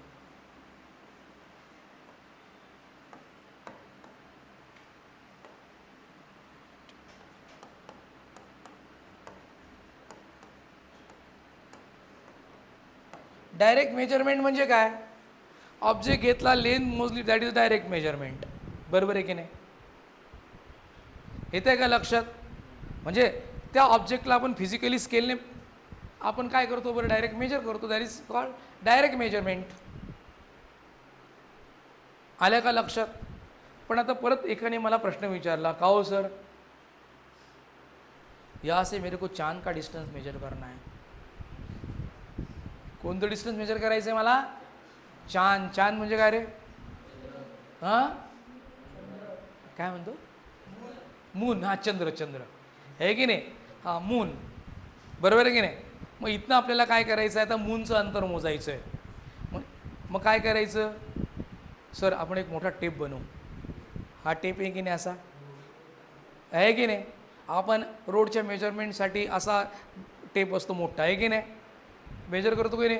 डायरेक्ट मेजरमेंट म्हणजे काय? ऑब्जेक्ट घेतला, लेंथ मोजली, दॅट इज डायरेक्ट मेजरमेंट. बरोबर आहे की नाही? येते का लक्षात? म्हणजे त्या ऑब्जेक्टला आपण फिजिकली स्केलने आपण काय करतो बरं? डायरेक्ट मेजर करतो. That is called direct measurement. आल्या का लक्षात? पण आता परत एकाने मला प्रश्न विचारला, का हो सर, यहाँ से मेरे को चांद का डिस्टेंस मेजर करना है. कोणतं डिस्टन्स मेजर करायचं आहे मला? चांद. चांद म्हणजे काय रे? हां, काय म्हणतो? मून. हा, चंद्र. चंद्र आहे की नाही? हां, मून. बरोबर आहे की नाही? मग इथनं आपल्याला काय करायचं आहे? आता मूनचं अंतर मोजायचं आहे. मग काय करायचं? सर, आपण एक मोठा टेप बनवू. हा टेप आहे की नाही? असा आहे की नाही? आपण रोडच्या मेजरमेंटसाठी असा टेप असतो मोठा, आहे की नाही? मेजर करतो की नाही?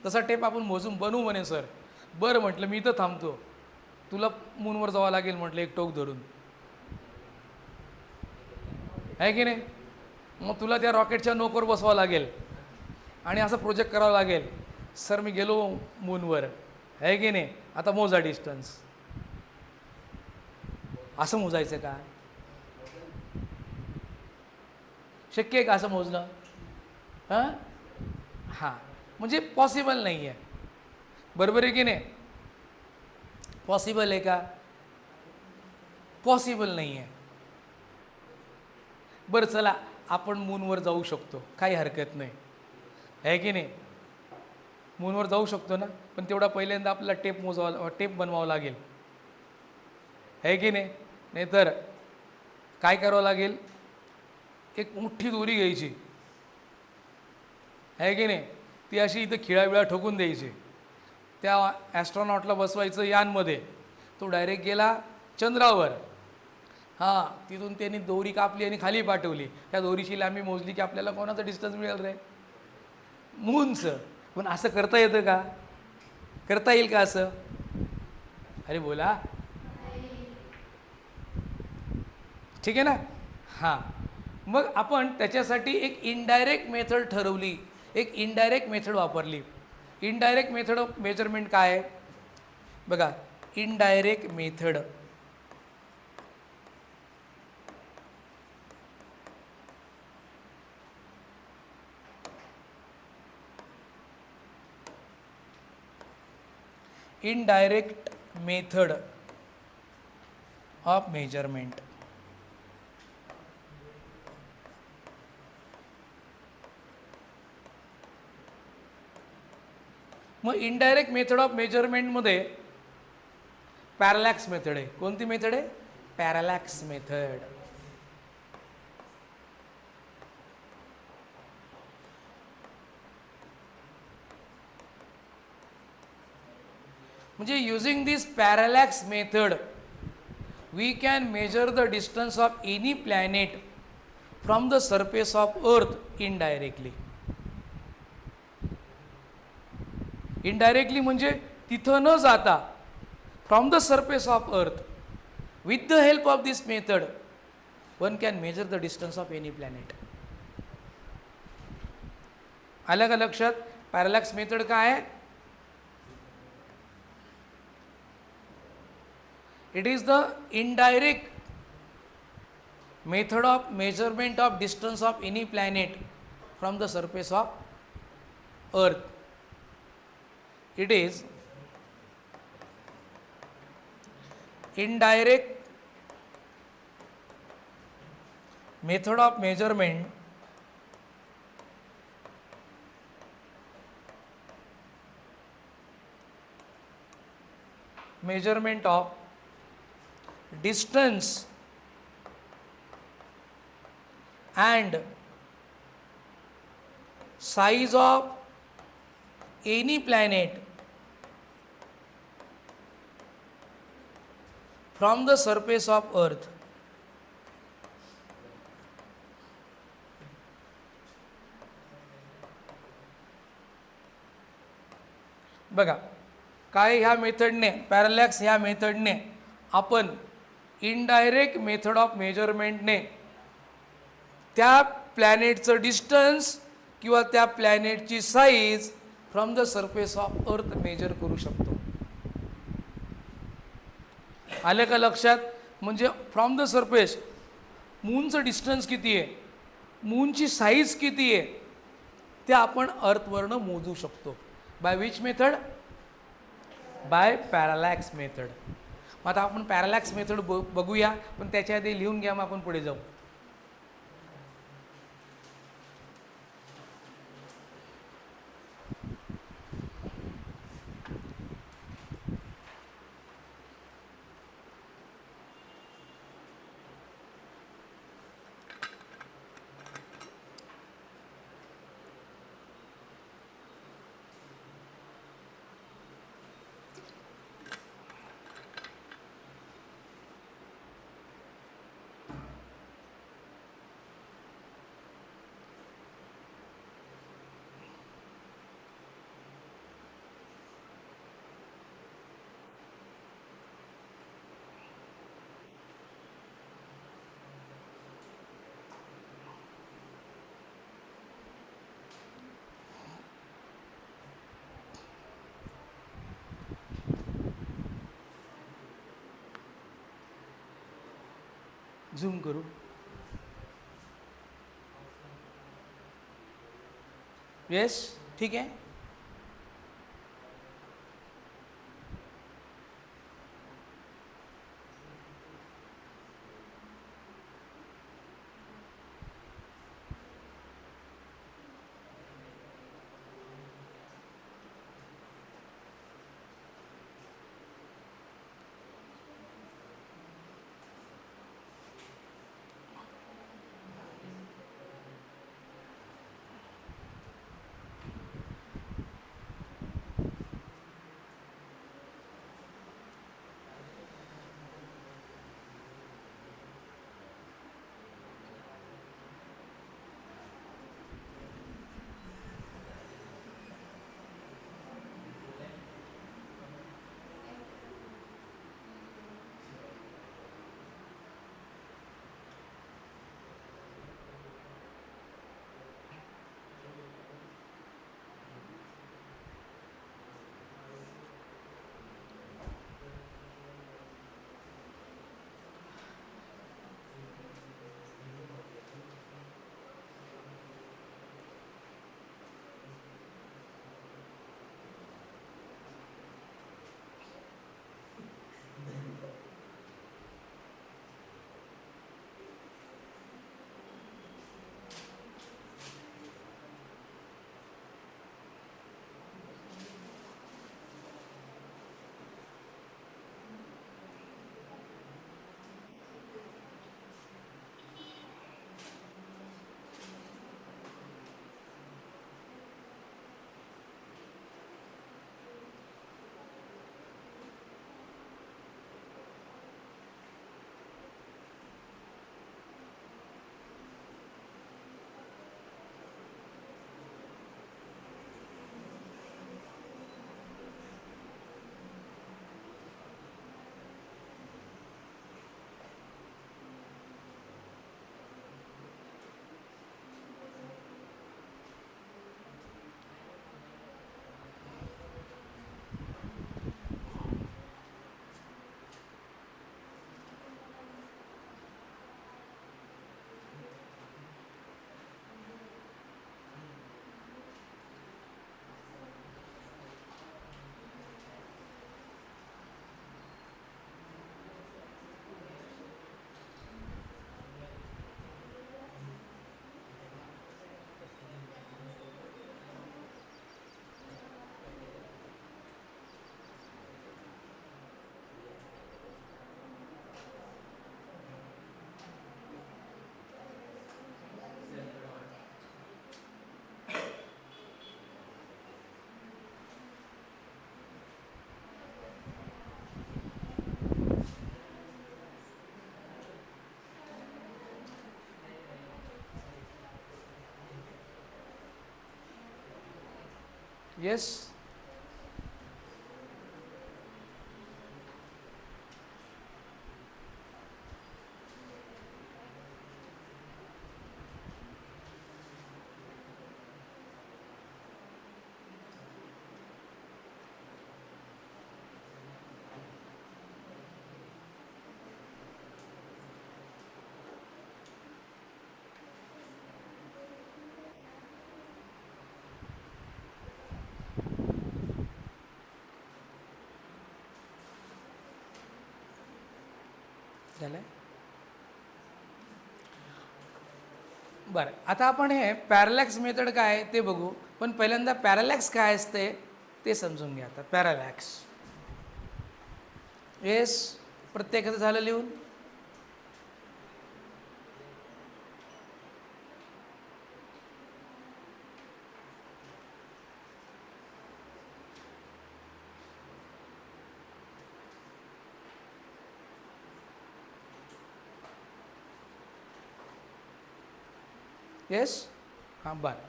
तसा टेप आपण मोजून बनवू म्हणे सर. बरं म्हटलं, मी इथं थांबतो, तुला मूनवर जावं लागेल म्हटलं एक टोक धरून, आहे की नाही? मग तुला त्या रॉकेटच्या नोकवर बसवावं लागेल आणि असं प्रोजेक्ट करावं लागेल. सर, मी गेलो मूनवर, आहे की नाही? आता मोजा डिस्टन्स. असं मोजायचं का? शक्य आहे का असं मोजणं? हां हां, म्हणजे पॉसिबल नाही आहे. बरोबर आहे की नाही? पॉसिबल आहे का? पॉसिबल नाही आहे. बरं, चला आपण मूनवर जाऊ शकतो, काही हरकत नाही, आहे की नाही? मूनवर जाऊ शकतो ना, पण तेवढा पहिल्यांदा आपल्याला टेप बनवावं लागेल, आहे की नाही? नाहीतर काय करावं लागेल? एक मोठी दोरी घ्यायची, आहे की नाही? ती अशी इथं खिळाबिळा ठोकून द्यायची, त्या ॲस्ट्रॉनॉटला बसवायचं यानमध्ये, तो डायरेक्ट गेला चंद्रावर. हां, तिथून त्यांनी दोरी कापली आणि खाली पाठवली. त्या दोरीची लांबी मोजली की आपल्याला कोणाचं डिस्टन्स मिळेल रे? मूनचं. पण असं करता येतं का? करता येईल का असं? अरे बोला, ठीक आहे ना? हां, मग आपण त्याच्यासाठी एक इनडायरेक्ट मेथड ठरवली, एक इनडायरेक्ट मेथड वापरली. इनडायरेक्ट मेथड ऑफ मेजरमेंट काय आहे बघा? Indirect method indirect method of measurement. मग इनडायरेक्ट मेथड ऑफ मेजरमेंटमध्ये पॅरालॅक्स मेथड आहे. कोणती मेथड आहे? Parallax method. म्हणजे using this parallax method we can measure the distance of any planet from the surface of earth indirectly. Indirectly म्हणजे तिथं न जाता from the surface of earth with the help of this method one can measure the distance of any planet. आलं का लक्षात? Parallax method काय आहे? It is the indirect method of measurement of distance of any planet from the surface of अर्थ. It is indirect method of measurement of distance and size of any planet from the surface of earth. बघा काय ह्या मेथडने, parallax ह्या मेथडने आपण indirect method of मेजरमेंटने त्या प्लॅनेटचं distance किंवा त्या प्लॅनेटची size from the surface of earth measure करू शकतो. आलं का लक्षात? म्हणजे फ्रॉम द सरफेस मूनचं डिस्टन्स किती आहे, मूनची साईज किती आहे, ते आपण अर्थवरनं मोजू शकतो. By which method? By parallax method. मग आता आपण पॅरालॅक्स मेथड बघूया, पण त्याच्या आधी लिहून घ्या, मग आपण पुढे जाऊ. झूम करू. येस, ठीक आहे. येस. झालं. बरं, आता आपण हे पॅरालॅक्स मेथड काय आहे ते बघू, पण पहिल्यांदा पॅरालॅक्स काय असते ते समजून घ्या. आता पॅरालॅक्स, येस, प्रत्येकाचं झालं लिहून. येस, हां, बरं.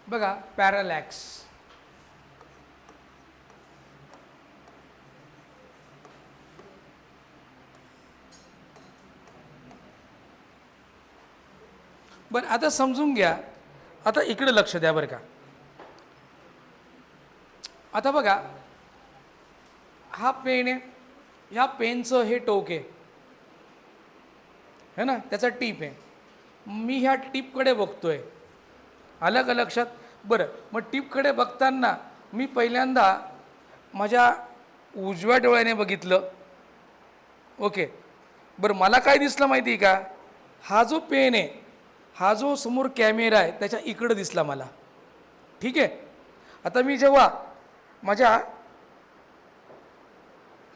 बघा पॅरालॅक्स, बरं आता समजून घ्या. आता इकडे लक्ष द्या बरं का. आता बघा, हा पेन आहे, ह्या पेनचं हे टोक आहे ना, त्याचा टीप आहे. मी ह्या टीपकडे बघतोय, आलं का लक्षात? बरं, मग टीपकडे बघताना मी पहिल्यांदा माझ्या उजव्या डोळ्याने बघितलं. ओके, बरं, मला काय दिसलं माहिती आहे का? हा जो पेन आहे, हा जो समोर कॅमेरा आहे त्याच्या इकडं दिसला मला. ठीक आहे. आता मी जेव्हा माझ्या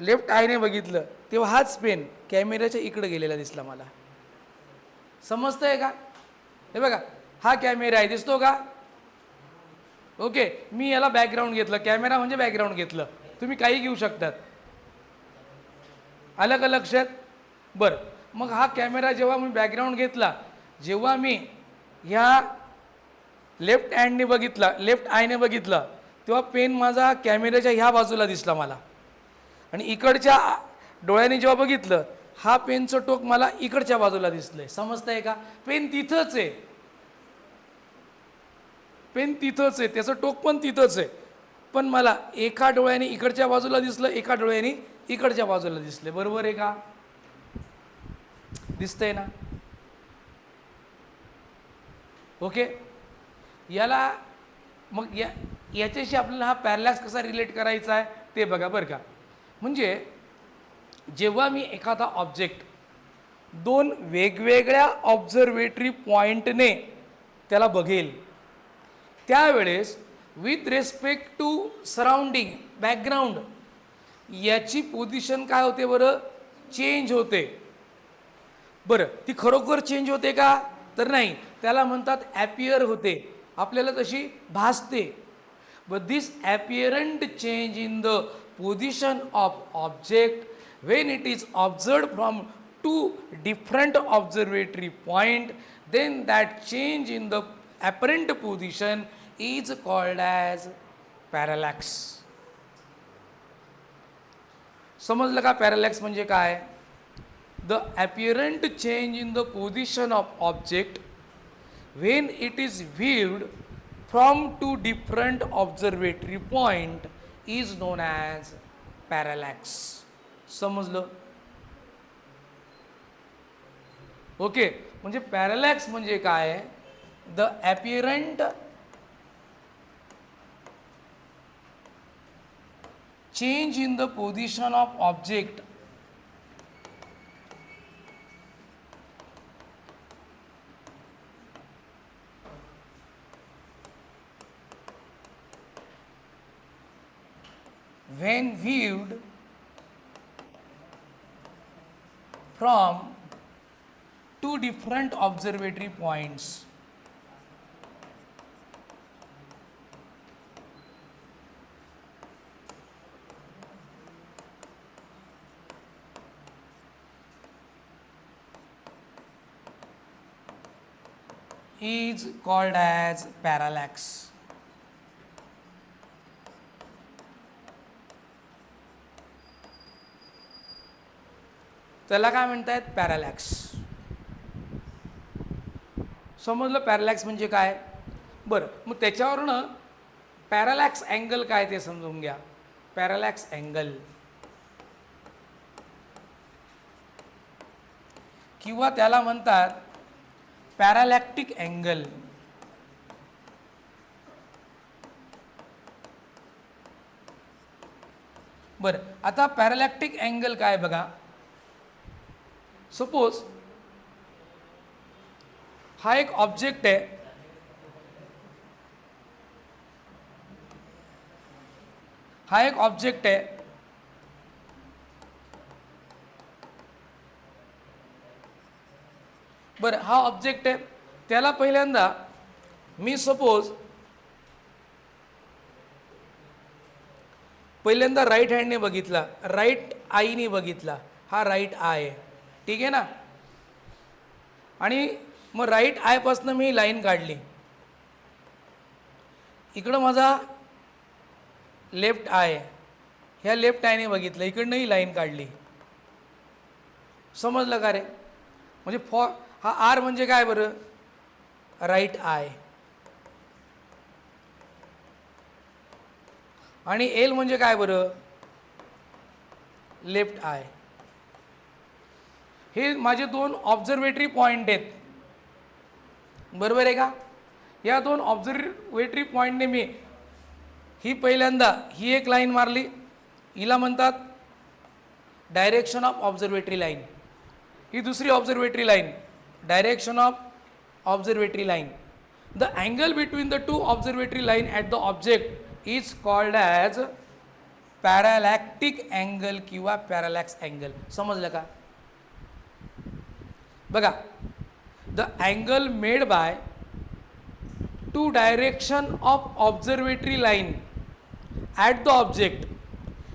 लेफ्ट आयने बघितलं तेव्हा हाच पेन कॅमेऱ्याच्या इकडं गेलेला दिसला मला. समजतंय का? हे बघा, हा कॅमेरा आहे, दिसतो का? ओके, मी याला बॅकग्राऊंड घेतलं, कॅमेरा म्हणजे बॅकग्राऊंड घेतलं. तुम्ही काही घेऊ शकतात. आलं का लक्षात? बरं, मग हा कॅमेरा जेव्हा मी बॅकग्राऊंड घेतला, जेव्हा मी ह्या लेफ्ट हँडने बघितला, लेफ्ट आयने बघितला, तेव्हा पेन माझा कॅमेऱ्याच्या ह्या बाजूला दिसला मला. आणि इकडच्या डोळ्याने जेव्हा बघितलं, हा पेनचं टोक मला इकडच्या बाजूला दिसलंय. समजतंय का? पेन तिथंच आहे, पेन तिथंच आहे, त्याचं टोक पण तिथंच आहे, पण मला एका डोळ्याने इकडच्या बाजूला दिसलं, एका डोळ्याने इकडच्या बाजूला दिसले. बरोबर आहे का? दिसतंय ना? ओके, याला मग याच्याशी आपल्याला हा पॅरालॅक्स कसा रिलेट करायचा आहे ते बघा बरं का. म्हणजे जेव्हा मी एखादा ऑब्जेक्ट दोन वेगवेगळ्या ऑब्झर्वेटरी पॉईंटने त्याला बघेल, त्यावेळेस with respect to surrounding background याची पोझिशन काय होते बरं? चेंज होते. बरं, ती खरोखर चेंज होते का? तर नाही, त्याला म्हणतात ॲपियर होते, आपल्याला तशी भासते. But this apparent change in the position of object when it is observed from two different observatory point, then that change in the apparent position is called as parallax. समजलं का पॅरालॅक्स म्हणजे काय? The apparent change in the position of object when it is viewed from two different observatory point is known as parallax. समजलं? Okay, म्हणजे parallax म्हणजे काय? The apparent change in the position of object when viewed from two different observatory points. Is called as parallax. त्याला काय म्हणतायत? Parallax. समजलं parallax म्हणजे काय? बरं, मग त्याच्यावरनं पॅरालॅक्स अँगल काय ते समजून घ्या. पॅरालॅक्स अँगल किंवा त्याला म्हणतात पॅरालॅक्टिक अँगल. बरं, आता पॅरालॅक्टिक अँगल काय बघा. सपोज हा एक ऑब्जेक्ट आहे, हा एक ऑब्जेक्ट आहे, बरं हा ऑब्जेक्ट आहे, त्याला पहिल्यांदा मी सपोज पहिल्यांदा राईट हँडने बघितला, राईट आईने बघितला, हा राईट आय आहे, ठीक आहे ना. आणि मग राईट आयपासून मी लाईन काढली, इकडं माझा लेफ्ट आय आहे, ह्या लेफ्ट आयने बघितलं, इकडनंही लाईन काढली. समजलं का रे? म्हणजे हा आर म्हणजे काय बरं? Right I. आणि एल म्हणजे काय बरं? Left I. हे माझे दोन ऑब्झर्वेटरी पॉईंट आहेत, बरोबर आहे का? या दोन ऑब्झर्वेटरी पॉईंटने मी ही पहिल्यांदा ही एक लाईन मारली, हिला म्हणतात डायरेक्शन ऑफ ऑब्झर्वेटरी लाईन. ही दुसरी observatory line, direction of observatory line. The angle between the two observatory line at the object is called as parallactic angle किंवा पॅरालॅक्स अँगल. समजलं का? बघा, the angle made by two direction of observatory line at the object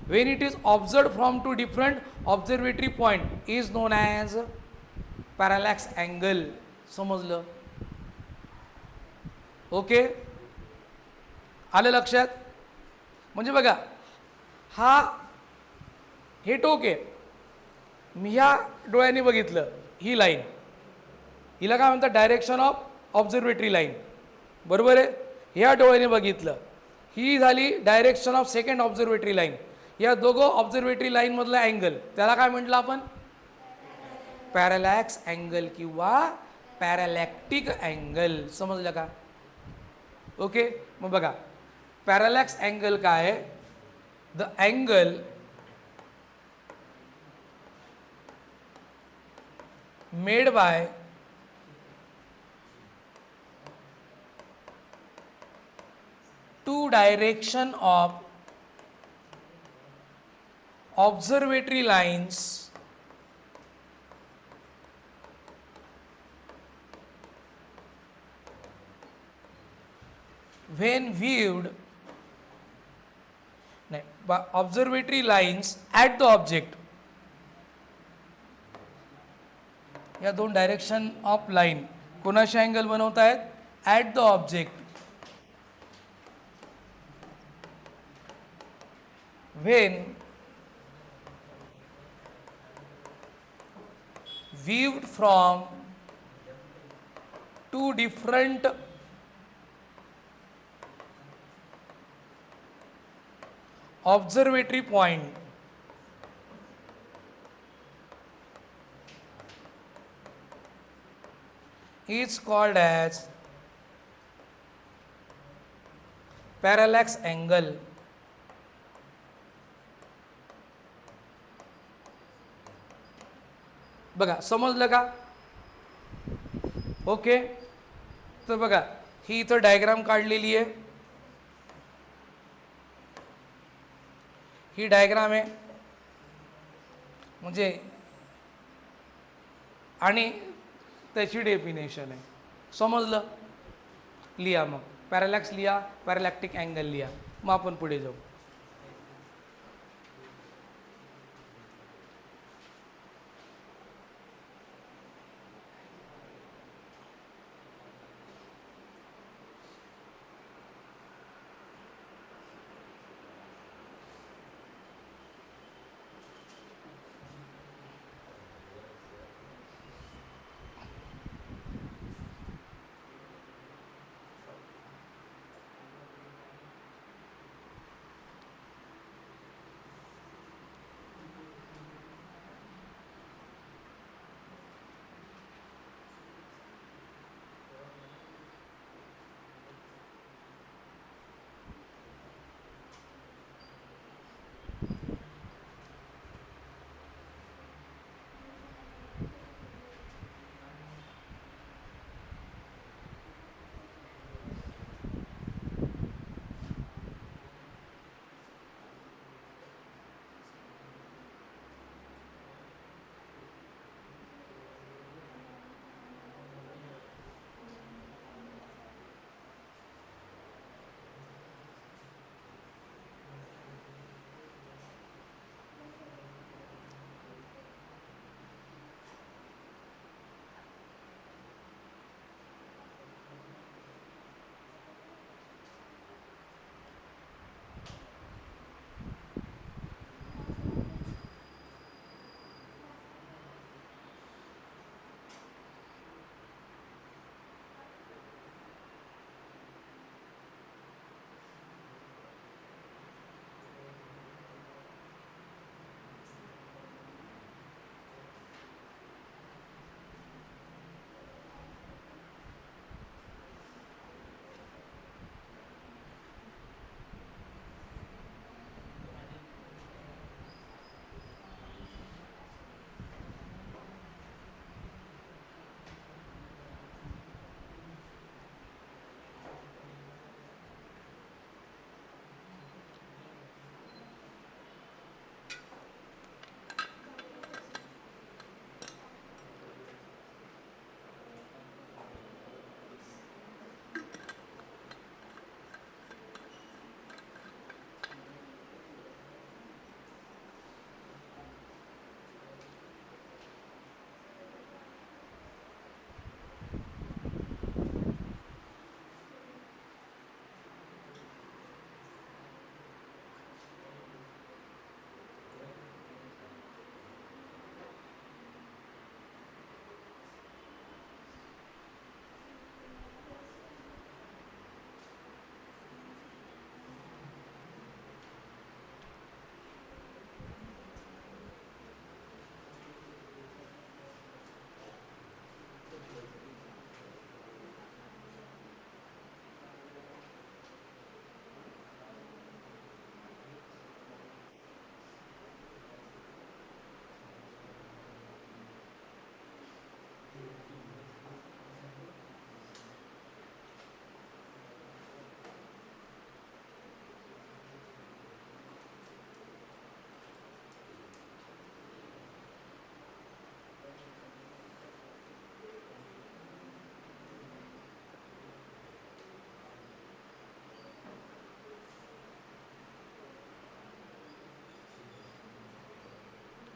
when it is observed from two different observatory point is known as parallax angle. समजलं? Okay, आलं लक्षात? म्हणजे बघा, हा हे टोक आहे, मी ह्या डोळ्याने बघितलं ही लाईन, हिला काय म्हणतात? डायरेक्शन ऑफ ऑब्झर्वेटरी लाईन, बरोबर आहे. ह्या डोळ्याने बघितलं, ही झाली direction of second observatory line. या दोघं ऑब्झर्वेटरी लाईनमधला अँगल, त्याला काय म्हटलं आपण? पॅरालॅक्स अँगल किंवा पॅरालॅक्टिक अँगल. समजलं का? ओके, मग बघा पॅरालॅक्स अँगल काय आहे? The angle made by two direction of observatory lines when viewed by observatory lines at the object. या दोन डायरेक्शन ऑफ लाईन कोणाशी अँगल बनवत आहेत? At the object when viewed from two different observatory point is called as parallax angle. बघा, समजलं का? Okay, तर बघा ही इथं डायग्राम काढलेली आहे, ही डायग्राम आहे म्हणजे, आणि त्याची डेफिनेशन आहे. समजलं? लिहा मग, पॅरालॅक्स लिहा, पॅरालॅक्टिक अँगल लिहा, मग आपण पुढे जाऊ.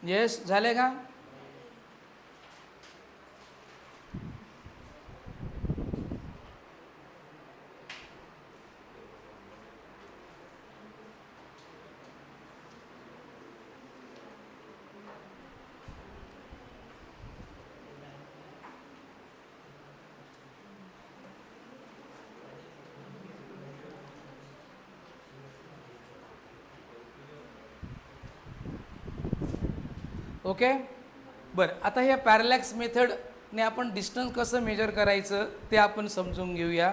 येस, झाले का? ओके. बरं, आता ह्या पॅरलॅक्स मेथडने आपण डिस्टन्स कसं मेजर करायचं ते आपण समजून घेऊया.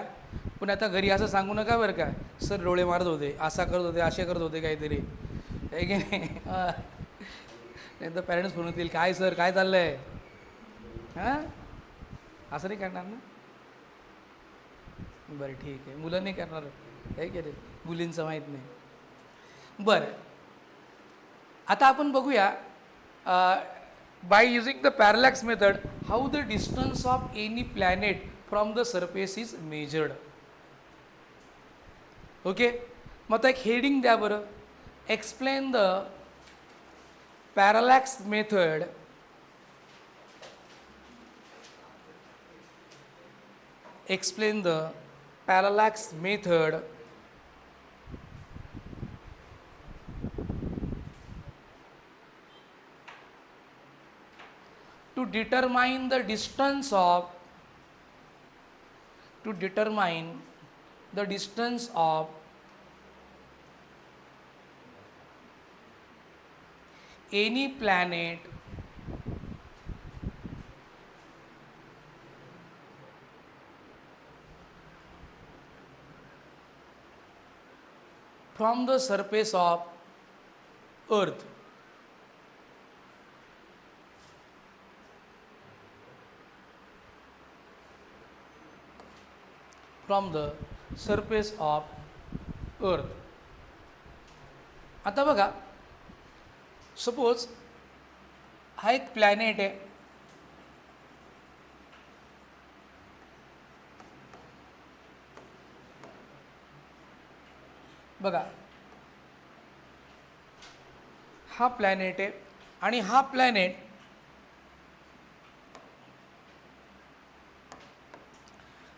पण आता घरी असं सांगू नका बरं का, सर डोळे मारत होते, असा करत होते, असे करत होते काहीतरी, आहे की नाही? नाही तर पॅरेंट्स म्हणतील काय सर काय चाललं आहे, हां असं नाही करणार ना? बरं ठीक आहे, मुलं नाही करणार आहे की नाही, मुलींचं माहीत नाही. बरं, आता आपण बघूया by using the parallax method how the distance of any planet from the surface is measured. Okay, मग आता एक हेडिंग द्या बरं, explain the parallax method explain the parallax method to determine the distance of any planet from the surface of earth. From the surface of अर्थ. आता बघा, suppose हा एक प्लॅनेट आहे, बघा हा प्लॅनेट आहे आणि हा प्लॅनेट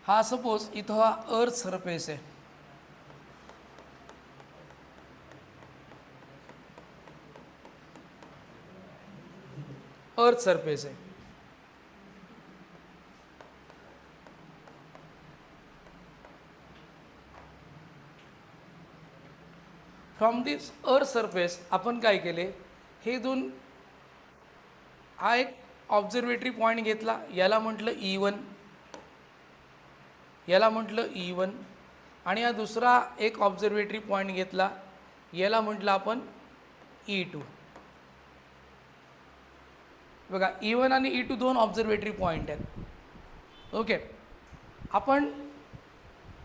हा सपोज इथं हा अर्थ सरफेस आहे, अर्थ सरफेस आहे. फ्रॉम दिस अर्थ सरफेस आपण काय केले, हे दोन, हा एक ऑब्झर्वेटरी पॉईंट घेतला, याला म्हटलं E1, याला म्हटलं E1, आणि हा दुसरा एक ऑब्झर्वेटरी पॉईंट घेतला, याला म्हटलं आपण E2. बघा E1 आणि E2 दोन ऑब्झर्वेटरी पॉईंट आहेत. ओके, आपण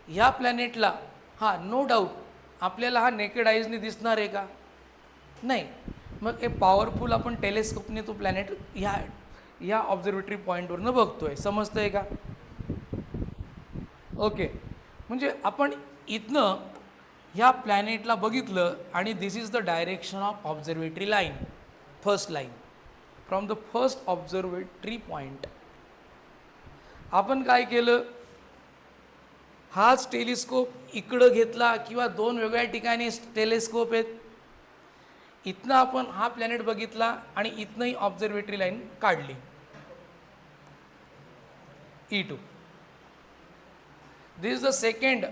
ह्या प्लॅनेटला, हा नो डाऊट आपल्याला हा नेकेड आईजने दिसणार आहे का? नाही. मग हे पॉवरफुल आपण टेलिस्कोपने तो प्लॅनेट ह्या ऑब्झर्वेटरी पॉईंटवरनं बघतोय, समजतंय का? ओके, म्हणजे आपण इथनं ह्या प्लॅनेटला बघितलं आणि this is the direction of observatory line, first line from the first observatory point. आपण काय केलं, हाच टेलिस्कोप इकडं घेतला किंवा दोन वेगळ्या ठिकाणी टेलिस्कोप आहेत, इथनं आपण हा प्लॅनेट बघितला आणि इथनंही ऑब्झर्वेटरी लाईन काढली E2. This is the second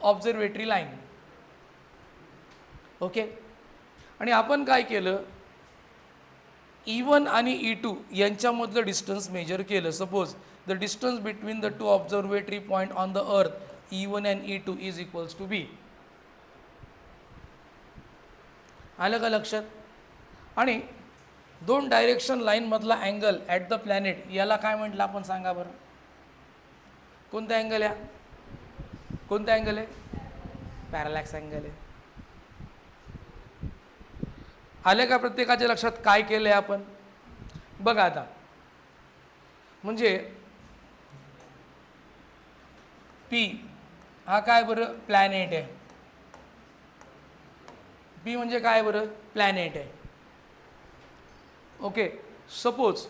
observatory line. Okay. आणि आपण काय केलं, E1 आणि E2 यांच्यामधलं डिस्टन्स मेजर केलं. Suppose the distance between the two observatory point on the earth E1 and E2 is equals to B. आलं का लक्षात? आणि दोन डायरेक्शन लाईनमधला अँगल ॲट द प्लॅनेट याला काय म्हटलं आपण, सांगा बरं. कोणता अँगल आहे? कोणता अँगल आहे? पॅरालॅक्स अँगल आहे. आले का प्रत्येकाच्या लक्षात काय केलं आहे आपण? बघा आता, म्हणजे पी हा काय बरं, प्लॅनेट आहे. पी म्हणजे काय बरं, प्लॅनेट आहे. ओके. सपोज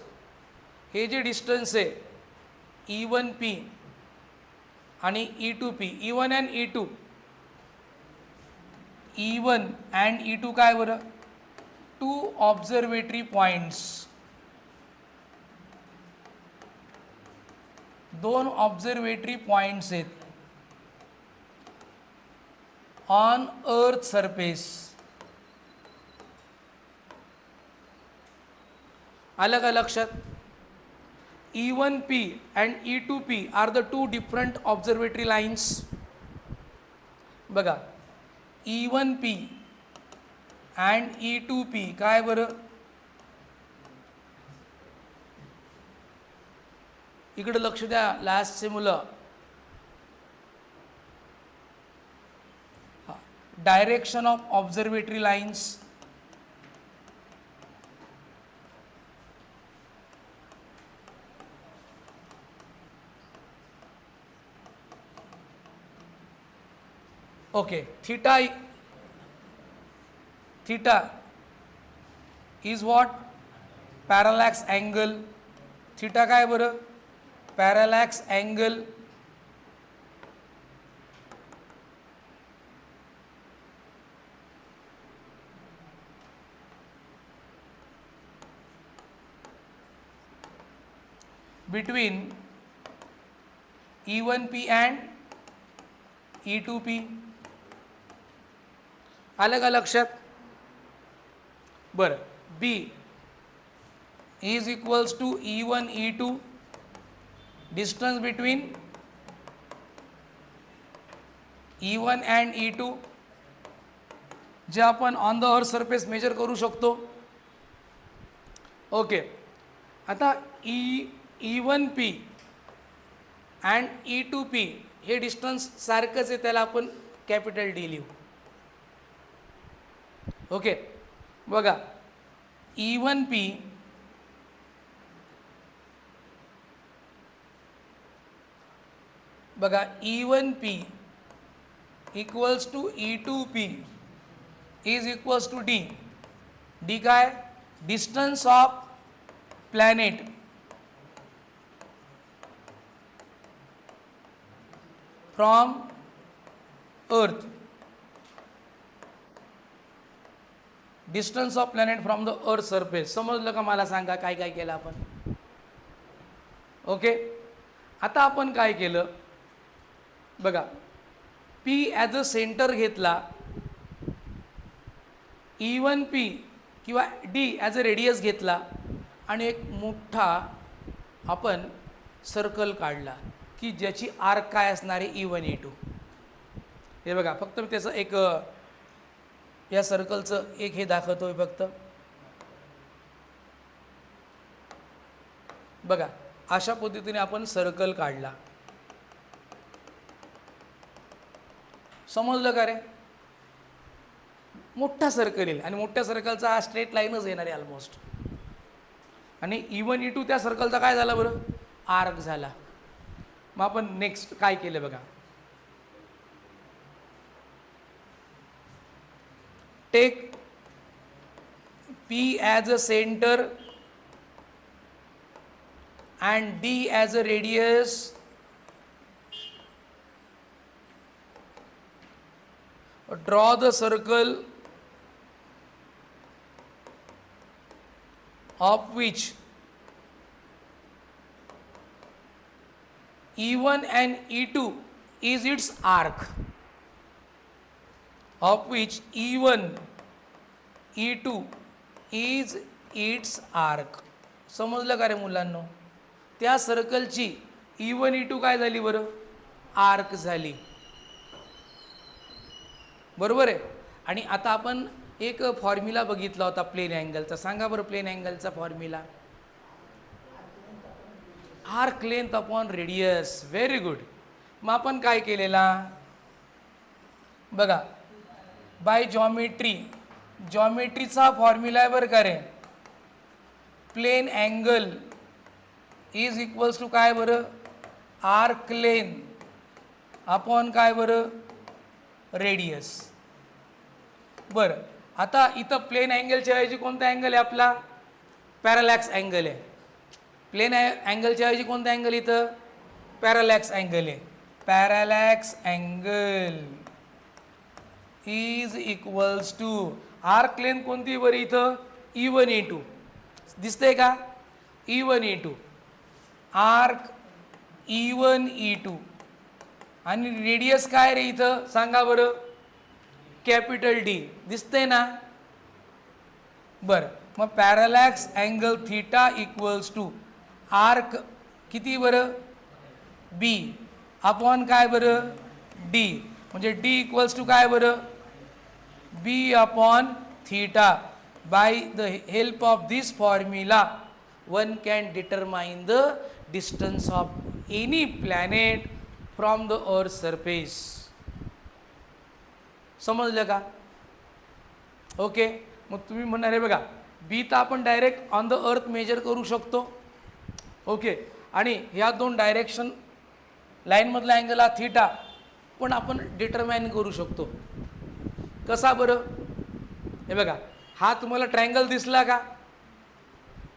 हे जे डिस्टन्स आहे E1P आणि E2P, E1 and E2, E1 and E2 काय बरं, टू ऑब्झर्वेटरी पॉइंट्स, दोन ऑब्झर्वेटरी पॉइंट्स आहेत ऑन अर्थ सरफेस. आलं का लक्षात? E1P and E2P are the two different observatory lines. बघा, E1P and E2P काय बरं, इकडे लक्ष द्या लास्टचे मुलं. Direction of observatory lines. Okay. Theta is what, parallax angle. Theta काय बरं, parallax angle. Between E1P and E2P. आलं का लक्षात? बरं, B is equals to E1 E2, distance between E1 and E2 जे आपण on the earth surface measure करू शकतो. ओके. आता E1P अँड E2P हे डिस्टन्स सारखंच आहे, त्याला आपण कॅपिटल D लिहू. ओके. बघा, E1P बघा, E1P equals to E2P is equals to D. D काय, distance of planet from earth. Distance of planet from the earth surface. समजलं का? मला सांगा काय काय केलं आपण. ओके. आता आपण काय केलं बघा, P ॲज अ सेंटर घेतला, E1P किंवा D ॲज अ रेडियस घेतला आणि एक मोठा आपण सर्कल काढला की ज्याची आर्क काय असणार आहे, E1 E2. हे बघा, फक्त मी त्याचं एक या सर्कलचं एक हे दाखवतोय फक्त. बघा, अशा पद्धतीने आपण सर्कल काढला. समजलं का रे? मोठा सर्कल येईल आणि मोठ्या सर्कलचा हा स्ट्रेट लाईनच येणार आहे ऑलमोस्ट. आणि E1 E2 त्या सर्कलचा काय झाला बरं, आर्क झाला. मग आपण नेक्स्ट काय केलं बघा, take P as a centre and d as a radius, draw the circle of which E1 and E2 is its arc, of which E1 E2 is its arc. समजलं का रे मुलांनो? त्या सर्कलची E1 E2 काय झाली बरं? आर्क झाली, बरोबर आहे. आणि आता आपण एक फॉर्म्युला बघितला होता प्लेन अँगलचा. सांगा बरं प्लेन अँगलचा formula. Arc length upon radius. Very good. मग आपण काय केलेला बघा, बाय जॉमेट्रीचा फॉर्म्युला आहे बरं का रे. Plane angle is equals to काय बरं? आर्क लेंथ अपॉन काय बरं? रेडियस. बरं, आता इथं प्लेन अँगलच्या ऐवजी कोणता अँगल आहे आपला? पॅरालॅक्स अँगल आहे. प्लेन अँगलच्या ऐवजी कोणता अँगल इथं? पॅरालॅक्स अँगल आहे. Parallax angle is equals to arc length कोणती बरं इथं? E1 E2 दिसतंय का? E1 E2 arc E1 E2 आणि रेडियस काय रे इथं सांगा बरं? Capital D. दिसतंय ना? बरं, मग parallax angle theta equals to arc किती बरं? बी अपॉन काय बरं? डी. म्हणजे डी इक्वल्स टू काय बरं? B upon theta. By the help of this formula one can determine the distance of any planet from the earth surface. समजलं का? Okay. मग तुम्ही म्हणणार आहे बघा, बी तर आपण direct on the earth measure करू शकतो. ओके. आणि ह्या दोन डायरेक्शन लाईनमधला अँगल हा थीटा पण आपण डिटरमाइन करू शकतो. कसा बरं? हे बघा, हा तुम्हाला ट्रायंगल दिसला का?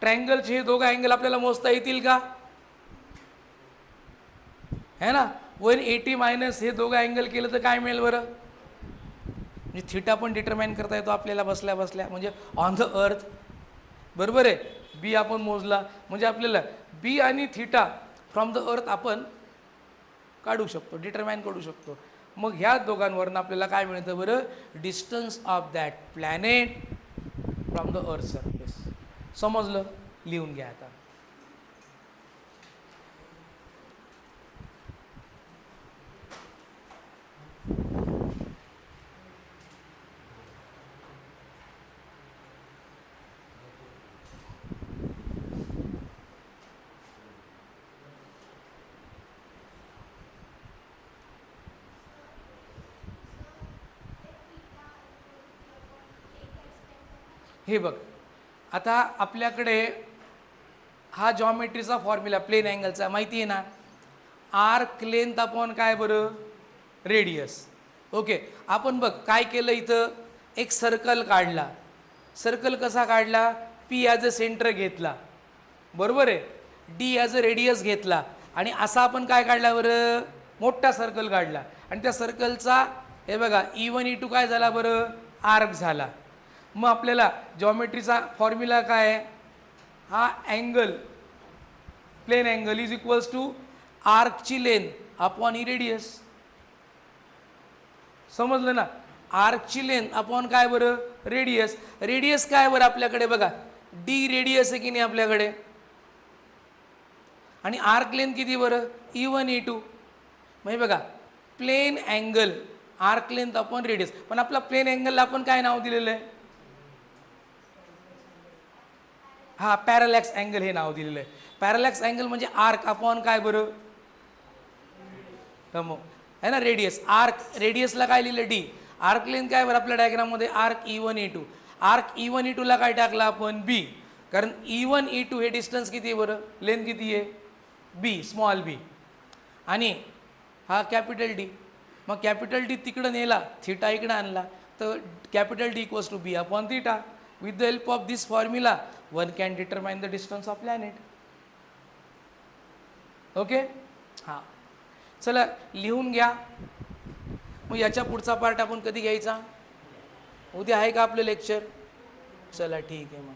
ट्रायंगलचे हे दोघं अँगल आपल्याला मोजता येतील का? है ना? 180 मायनस हे दोघं अँगल केलं तर काय मिळेल बरं? म्हणजे थीटा पण डिटरमाइन करता येतो आपल्याला बसल्या बसल्या, म्हणजे ऑन द अर्थ. बरोबर आहे. बी आपण मोजला म्हणजे आपल्याला बी आणि थीटा फ्रॉम द अर्थ आपण काढू शकतो, डिटरमाइन करू शकतो. मग ह्या दोघांवरून आपल्याला काय मिळतं बरं? Distance of that planet from the earth surface. समजलं? लिहून घ्या आता. हे बघ, आता आपल्याकडे हा जॉमेट्रीचा फॉर्म्युला प्लेन अँगलचा माहिती आहे ना? आर्क लेंथ अपॉन काय बरं? रेडियस. ओके. आपण बघ काय केलं इथं? एक सर्कल काढला. सर्कल कसा काढला? पी ॲज अ सेंटर घेतला, बरोबर आहे. डी ॲज अ रेडियस घेतला आणि असा आपण काय काढला बरं? मोठा सर्कल काढला. आणि त्या सर्कलचा हे बघा E1 E2 काय झाला बरं? आर्क झाला. मग आपल्याला जॉमेट्रीचा फॉर्म्युला काय आहे? हा angle plane angle is equals to आर्कची लेंथ अपॉन ई रेडियस. समजलं ना? आर्कची लेंथ अपॉन काय बरं? रेडियस. रेडियस काय बरं आपल्याकडे बघा? डी रेडियस आहे की नाही आपल्याकडे? आणि आर्क लेंथ किती बरं? E1 E2. म्हणजे बघा plane angle arc length upon radius. पण आपला प्लेन अँगलला आपण काय नाव दिलेलं आहे? हा पॅरालॅक्स अँगल हे नाव दिलेलं आहे. पॅरालॅक्स अँगल म्हणजे आर्क अपॉन काय बरं? है ना? रेडियस. आर्क रेडियसला काय लिहिलं? डी. आर्क लेंथ काय बरं आपल्या डायग्राममध्ये? Arc E1 E2. Arc E1 E2 ला काय टाकला आपण? बी. कारण E1 E2 हे डिस्टन्स किती आहे बरं? लेंथ किती आहे? B, small b. आणि हा कॅपिटल डी. मग कॅपिटल डी तिकडं नेला, थीटा इकडं आणला, तर capital D equals to b upon theta. With the help of this formula one can determine the distance of planet. Okay हां, चला लिहून घ्या. मग याच्या पुढचा पार्ट आपण कधी घ्यायचा? उद्या आहे का आपलं लेक्चर? चला ठीक आहे मग.